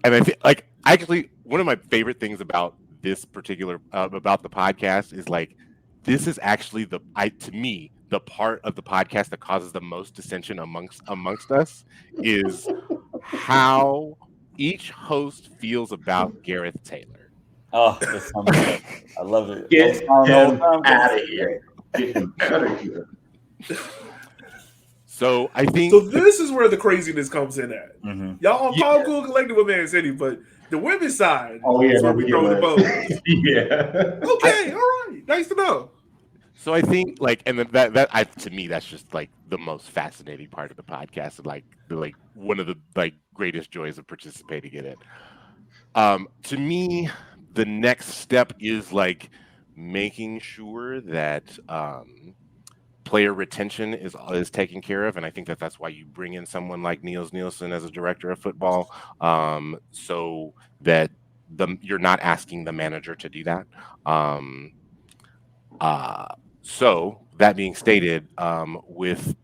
and I think like actually one of my favorite things about this particular about the podcast is like this is actually to me the part of the podcast that causes the most dissension amongst us is how each host feels about Gareth Taylor. Oh, that's something. I love it. Get I was him smiling the whole time. out of here. Get him out of here. So I think So this is where the craziness comes in at. Mhm. Y'all Yeah. all cool collective with Man City, but the women's side Oh yeah, is where we throw the boat. yeah. Okay, all right. Nice to know. So I think like, and then that to me that's just like the most fascinating part of the podcast, and like one of the like greatest joys of participating in it. To me, the next step is like making sure that player retention is taken care of, and I think that's why you bring in someone like Niels Nielsen as a director of football, so that you're not asking the manager to do that. So that being stated, with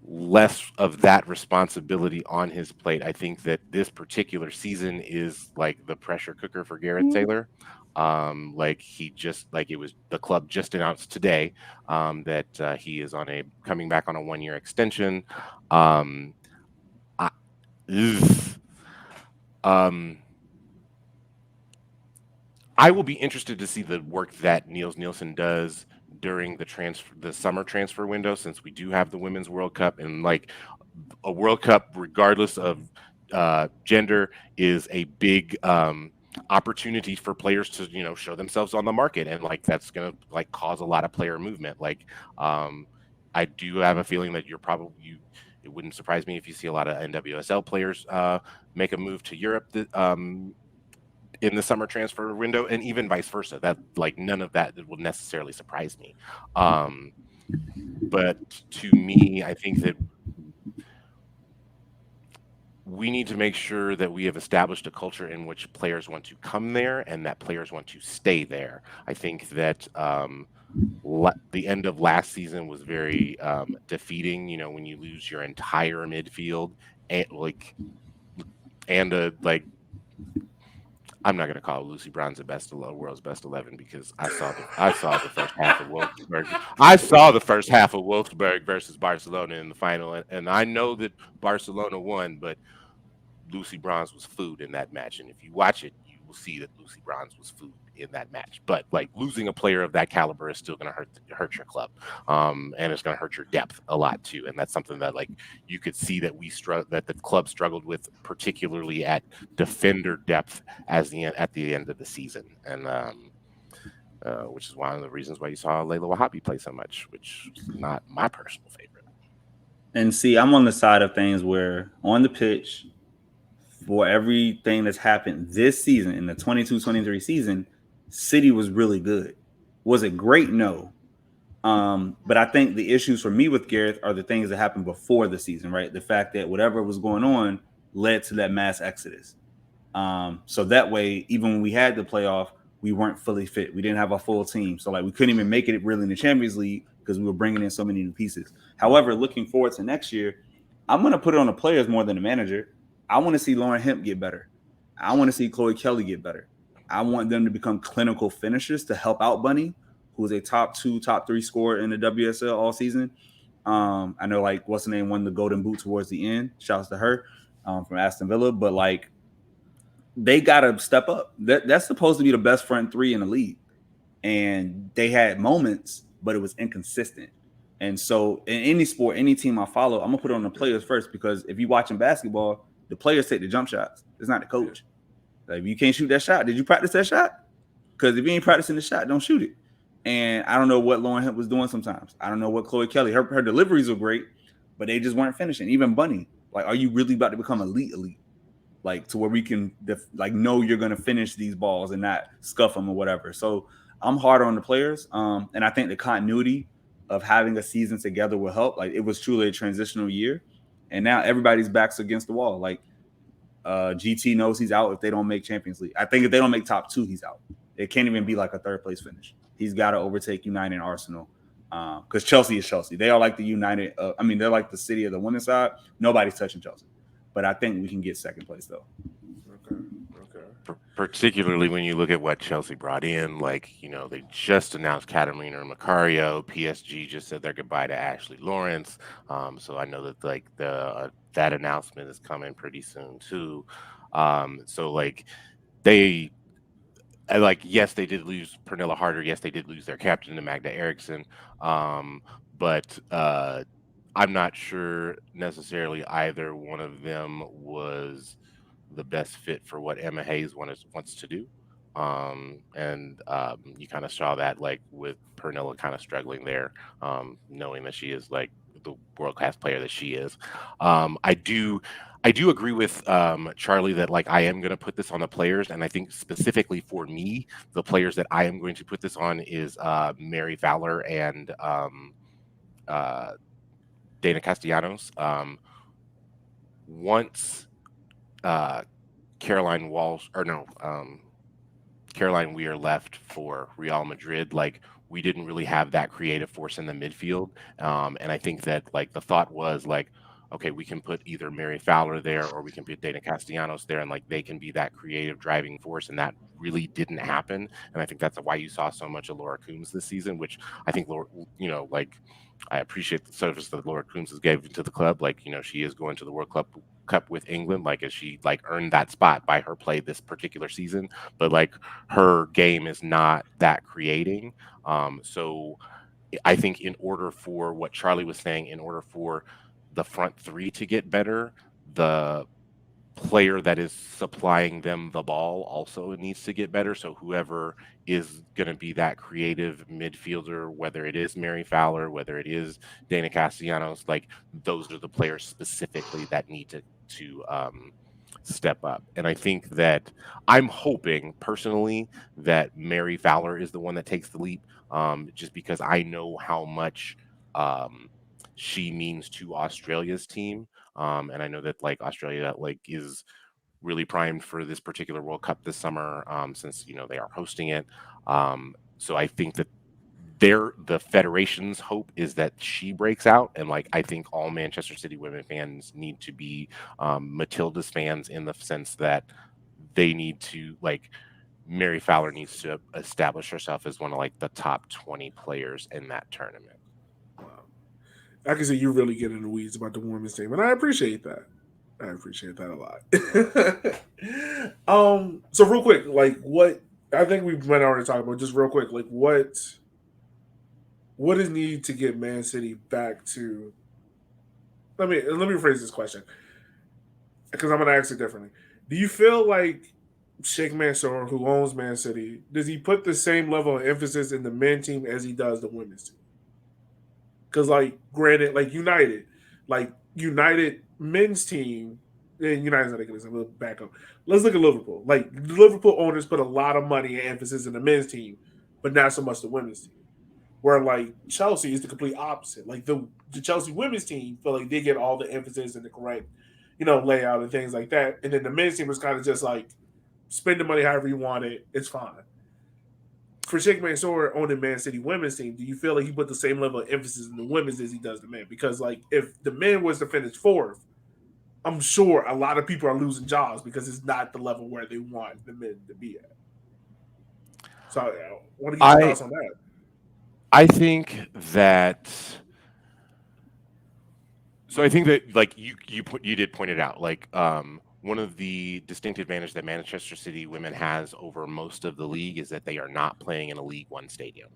less of that responsibility on his plate, I think that this particular season is like the pressure cooker for Gareth Taylor. Like it was the club just announced today that he is coming back on a 1-year extension. I, I will be interested to see the work that Niels Nielsen does during the summer transfer window, since we do have the Women's World Cup, and like a World Cup, regardless of gender, is a big opportunities for players to show themselves on the market, and like that's gonna like cause a lot of player movement. Like I do have a feeling that it wouldn't surprise me if you see a lot of NWSL players make a move to Europe in the summer transfer window, and even vice versa. That like none of that will necessarily surprise me. Um, but to me, I think that we need to make sure that we have established a culture in which players want to come there and that players want to stay there. I think that the end of last season was very defeating. When you lose your entire midfield and like I'm not going to call Lucy Bronze the world's best 11, because I saw the first half of Wolfsburg. I saw the first half of Wolfsburg versus Barcelona in the final, and I know that Barcelona won, but Lucy Bronze was food in that match. And if you watch it, you will see that Lucy Bronze was food in that match. But like losing a player of that caliber is still going to hurt your club, and it's going to hurt your depth a lot too. And that's something that like you could see that that the club struggled with, particularly at defender depth at the end of the season, and which is one of the reasons why you saw Layla Wahhabi play so much, which is not my personal favorite. And see, I'm on the side of things where on the pitch, for everything that's happened this season, in the 22-23 season, City was really good. Was it great? No. But I think the issues for me with Gareth are the things that happened before the season, right? The fact that whatever was going on led to that mass exodus. So that way, even when we had the playoff, we weren't fully fit. We didn't have a full team. So like we couldn't even make it really in the Champions League because we were bringing in so many new pieces. However, looking forward to next year, I'm going to put it on the players more than the manager. I want to see Lauren Hemp get better. I want to see Chloe Kelly get better. I want them to become clinical finishers to help out Bunny, who's a top 2, top 3 scorer in the WSL all season. I know like what's the name won the Golden Boot towards the end. Shouts to her from Aston Villa. But like they got to step up. That's supposed to be the best front three in the league. And they had moments, but it was inconsistent. And so in any sport, any team I follow, I'm going to put it on the players first, because if you're watching basketball, the players take the jump shots. It's not the coach. Like, if you can't shoot that shot, did you practice that shot? Because if you ain't practicing the shot, don't shoot it. And I don't know what Lauren Hemp was doing sometimes. I don't know what Chloe Kelly, her deliveries were great, but they just weren't finishing. Even Bunny, like, are you really about to become elite? Like, to where we can know you're going to finish these balls and not scuff them or whatever. So I'm harder on the players. And I think the continuity of having a season together will help. Like, it was truly a transitional year. And now everybody's backs against the wall. Like, GT knows he's out if they don't make Champions League. I think if they don't make top 2, he's out. It can't even be like a third place finish. He's got to overtake United and Arsenal. Because Chelsea is Chelsea. They are like the United. They're like the City of the women's side. Nobody's touching Chelsea. But I think we can get second place, though. Okay. Particularly when you look at what Chelsea brought in. Like, they just announced Catalina Macario. PSG just said their goodbye to Ashley Lawrence. So I know that like that announcement is coming pretty soon too. So like yes, they did lose Pernilla Harder. Yes, they did lose their captain to Magda Eriksson. But I'm not sure necessarily either one of them was the best fit for what Emma Hayes wants to do. You kind of saw that like with Pernilla kind of struggling there, knowing that she is like the world-class player that she is. I do agree with Charlie that like I am going to put this on the players, and I think specifically for me, the players that I am going to put this on is Mary Fowler and Dana Castellanos. Once Caroline Weir left for Real Madrid, like we didn't really have that creative force in the midfield. And I think that like the thought was like, okay, we can put either Mary Fowler there or we can put Dana Castellanos there, and like they can be that creative driving force, and that really didn't happen. And I think that's why you saw so much of Laura Coombs this season, which I think I appreciate the service that Laura Coombs has given to the club. Like, she is going to the World Cup with England. Like, as she like earned that spot by her play this particular season, but like her game is not that creating. So I think in order for what Charlie was saying, in order for the front three to get better, the player that is supplying them the ball also needs to get better. So whoever is going to be that creative midfielder, whether it is Mary Fowler, whether it is Dana Castellanos, like those are the players specifically that need to step up. And I think that I'm hoping personally that Mary Fowler is the one that takes the leap, just because I know how much um, she means to Australia's team. And I know that like Australia like is really primed for this particular World Cup this summer, since they are hosting it. So I think that the federation's hope is that she breaks out, and like I think all Manchester City women fans need to be Matilda's fans in the sense that they need to like Mary Fowler needs to establish herself as one of like the top 20 players in that tournament. Wow. I can see you really get in the weeds about the women's team, and I appreciate that. I appreciate that a lot. So real quick, like what I think we might already talk about, just real quick, like what is needed to get Man City back to? Let me rephrase this question because I'm going to ask it differently. Do you feel like Sheikh Mansour, who owns Man City, does he put the same level of emphasis in the men team as he does the women's team? Because, like, granted, like United men's team, and United's not going to little back up. Let's look at Liverpool. Like, the Liverpool owners put a lot of money and emphasis in the men's team, but not so much the women's team. Where like Chelsea is the complete opposite. Like the Chelsea women's team feel like they get all the emphasis and the correct, layout and things like that. And then the men's team was kind of just like spend the money however you want it. It's fine. For Sheikh Mansour owning Man City women's team, do you feel like he put the same level of emphasis in the women's as he does the men? Because like if the men was to finish fourth, I'm sure a lot of people are losing jobs because it's not the level where they want the men to be at. So I want to get your I thoughts on that. I think that I think that like you did point it out, like one of the distinct advantages that Manchester City women has over most of the league is that they are not playing in a League One stadium.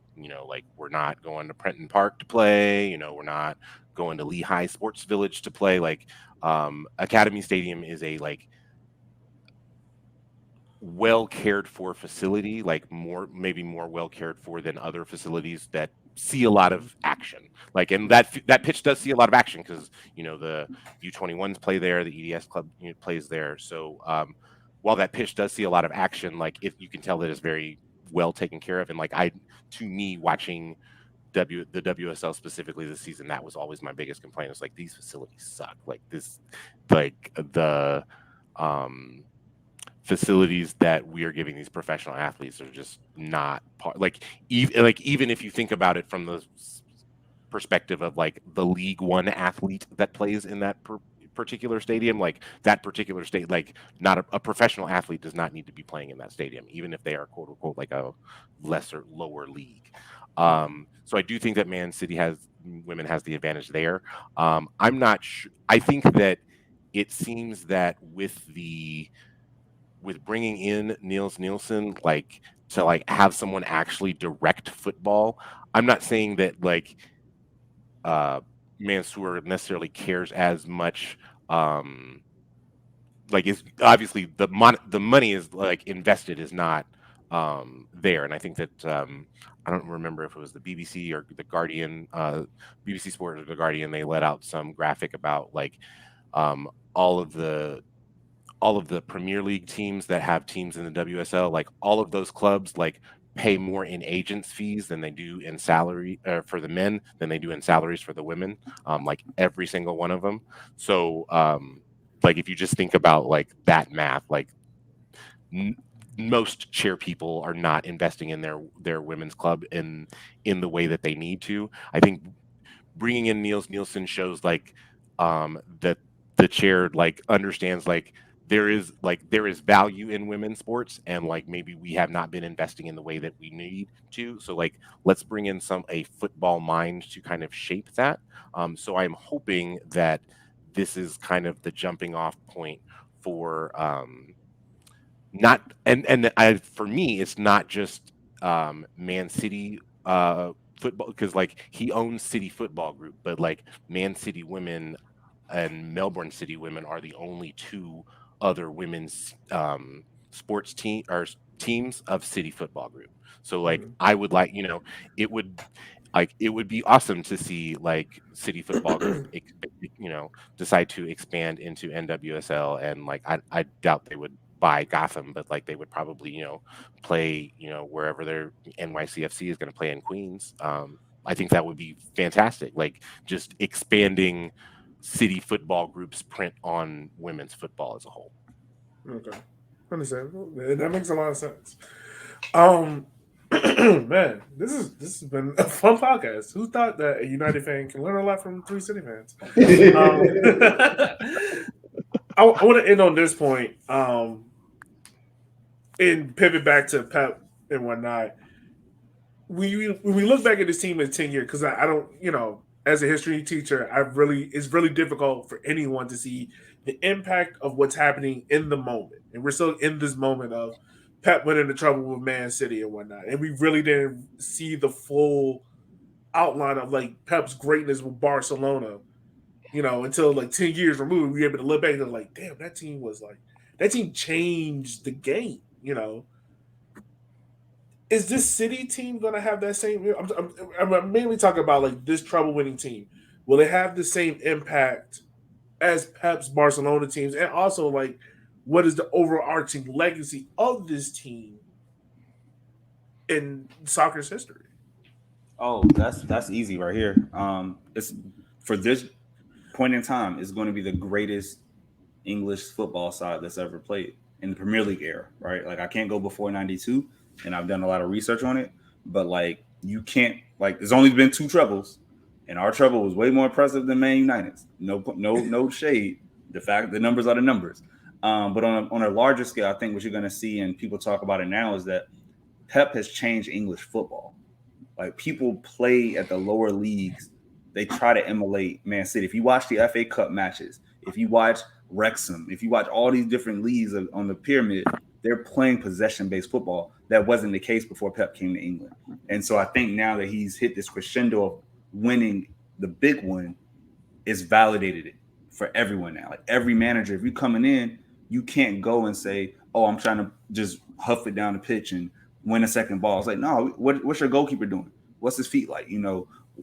Like we're not going to Prenton Park to play. We're not going to Lehigh Sports Village to play. Like Academy Stadium is a like well cared for facility, like maybe more well cared for than other facilities that see a lot of action. Like, and that pitch does see a lot of action because the U21s play there, the EDS club plays there. So while that pitch does see a lot of action, like if you can tell that it's very well taken care of, and like to me watching the WSL specifically this season, that was always my biggest complaint. It's like these facilities suck. Like this, like the facilities that we are giving these professional athletes are just not part. Like even if you think about it from the perspective of like the League One athlete that plays in that particular stadium, like that particular state, like not a professional athlete does not need to be playing in that stadium, even if they are quote unquote like a lower league. So I do think that Man City women has the advantage there. I'm not sure. I think that it seems that with bringing in Niels Nielsen, like to like have someone actually direct football. I'm not saying that like uh Mansour necessarily cares as much. Like is obviously the money is like invested is not there, and I think that I don't remember if it was the BBC or the Guardian, BBC Sport or the Guardian. They let out some graphic about like um, all of the Premier League teams that have teams in the WSL, like all of those clubs, like pay more in agents fees than they do in salary for the men than they do in salaries for the women. Like every single one of them. So, like if you just think about like that math, like n- most chair people are not investing in their women's club in the way that they need to. I think bringing in Niels Nielsen shows that the chair like understands like there is value in women's sports, and like maybe we have not been investing in the way that we need to. So like let's bring in a football mind to kind of shape that. So I'm hoping that this is kind of the jumping off point for not and I for me it's not just Man City football, because like he owns City Football Group, but like Man City Women and Melbourne City Women are the only two other women's sports teams of City Football Group. So like I would like, it would it would be awesome to see like City Football Group decide to expand into NWSL, and like I doubt they would buy Gotham, but like they would probably play wherever their NYCFC is going to play in Queens. I think that would be fantastic, like just expanding City Football Group's print on women's football as a whole. Okay, understandable. That makes a lot of sense. Man, this has been a fun podcast. Who thought that a United fan can learn a lot from three City fans? I want to end on this point, and pivot back to Pep and whatnot. When we look back at this team in 10 years, because I don't, as a history teacher, it's really difficult for anyone to see the impact of what's happening in the moment, and we're still in this moment of Pep went into trouble with Man City and whatnot, and we really didn't see the full outline of like Pep's greatness with Barcelona, until like 10 years removed. We were able to look back and like, damn, that team changed the game. Is this City team going to have that same? I'm mainly talking about like this trouble winning team. Will it have the same impact as Pep's Barcelona teams? And also, like, what is the overarching legacy of this team in soccer's history? Oh, that's easy right here. It's for this point in time, it's going to be the greatest English football side that's ever played in the Premier League era, right? Like I can't go before '92, and I've done a lot of research on it. But like you can't like there's only been 2 trebles, and our treble was way more impressive than Man United's. No shade. The numbers are the numbers. But on a larger scale, I think what you're going to see, and people talk about it now, is that Pep has changed English football. Like people play at the lower leagues, they try to emulate Man City. If you watch the FA Cup matches, if you watch Wrexham, if you watch all these different leagues on the pyramid, they're playing possession-based football. That wasn't the case before Pep came to England. And so I think now that he's hit this crescendo of winning the big one, it's validated it for everyone now. Like every manager, if you're coming in, you can't go and say, oh, I'm trying to just huff it down the pitch and win a second ball. It's like, no, what's your goalkeeper doing? What's his feet like?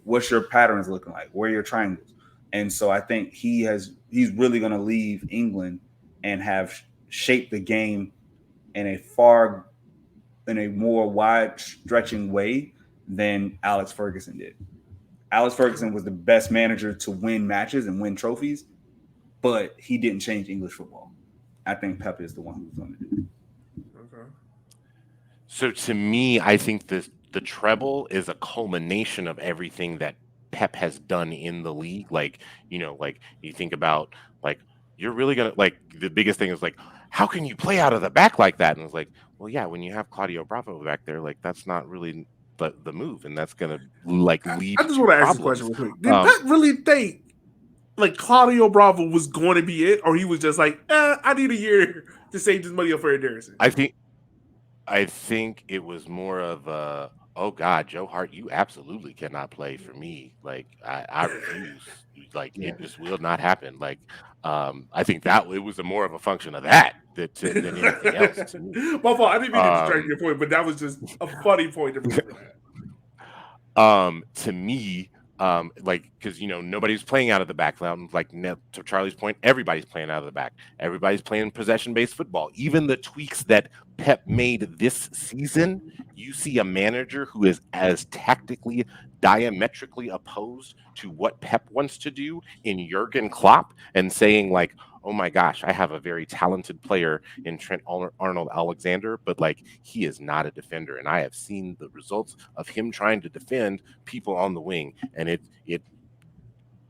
What's your patterns looking like? Where are your triangles? And so I think he's really going to leave England and have shaped the game in a more wide stretching way than Alex Ferguson did. Alex Ferguson was the best manager to win matches and win trophies, but he didn't change English football. I think Pep is the one who's going to do it. Okay. So to me, I think the treble is a culmination of everything that Pep has done in the league. Like, like you think about like you're really gonna like the biggest thing is like, how can you play out of the back like that? And it's like, well, yeah, when you have Claudio Bravo back there, like that's not really the move, and that's gonna like lead. I just want to ask this question real quick. Did Pep really think like Claudio Bravo was going to be it, or he was just like, I need a year to save this money up for Ederson? I think it was more of a, oh God, Joe Hart, you absolutely cannot play for me. Like I refuse. Like it just will not happen. Like I think that it was more of a function of that than anything else. To me. My fault. I didn't mean to distract your point, but that was just a funny point to remember that. To me, like because nobody's playing out of the back. Like to Charlie's point, everybody's playing out of the back. Everybody's playing possession-based football. Even the tweaks that Pep made this season, you see a manager who is as tactically diametrically opposed to what Pep wants to do in Jurgen Klopp, and saying like, oh my gosh, I have a very talented player in Trent Arnold-Alexander, but like he is not a defender. And I have seen the results of him trying to defend people on the wing, and it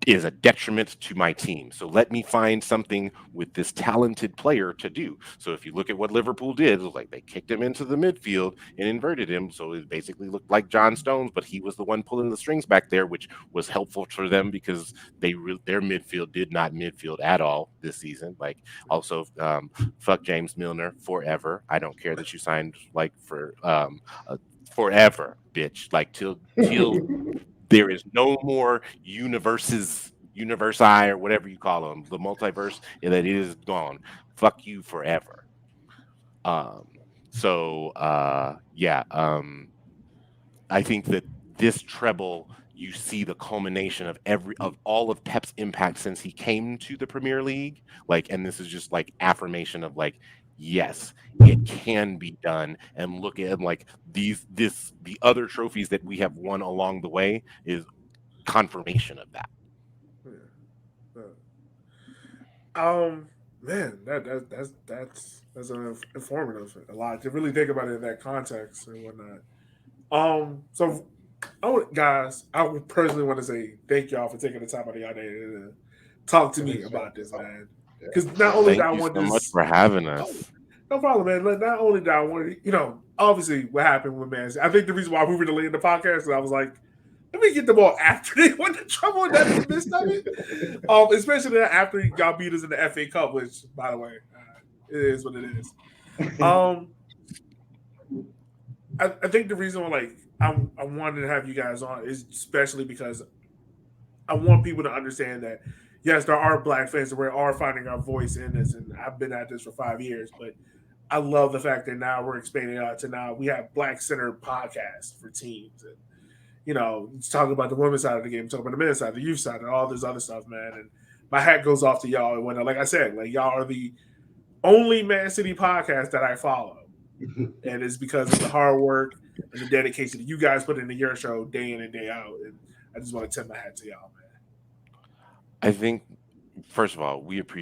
is a detriment to my team. So let me find something with this talented player to do. So if you look at what Liverpool did, it was like they kicked him into the midfield and inverted him. So it basically looked like John Stones, but he was the one pulling the strings back there, which was helpful for them because their midfield did not midfield at all this season. Like also, fuck James Milner forever. I don't care that you signed like for forever, bitch. Like till there is no more universi or whatever you call them, the multiverse, and that it is gone. fuck you forever. I think that this treble, you see the culmination of all of Pep's impact since he came to the Premier League. Like, and this is just like affirmation of like, yes, it can be done. And look at like the other trophies that we have won along the way is confirmation of that. Man, that's informative a lot to really think about it in that context and whatnot. So guys, I would personally want to say thank y'all for taking the time out of y'all day to talk to me about this, man. Because not only Thank do I you want so much this, for having us. no problem, man. Not only do I want to, obviously what happened with Man City. I think the reason why we were delaying the podcast is I was like, let me get the ball after they won the trouble and that's the midst of it. Especially after y'all beat us in the FA Cup, which, by the way, it is what it is. I think the reason why, I wanted to have you guys on is especially because I want people to understand that yes, there are black fans and we are finding our voice in this, and I've been at this for 5 years, but I love the fact that now we're expanding out to now we have black centered podcasts for teams, and talking about the women's side of the game, talking about the men's side, the youth side, and all this other stuff, man. And my hat goes off to y'all. And when, like I said, like y'all are the only Man City podcast that I follow, and it's because of the hard work and the dedication that you guys put into your show day in and day out. And I just want to tip my hat to y'all, man. I think, first of all, we appreciate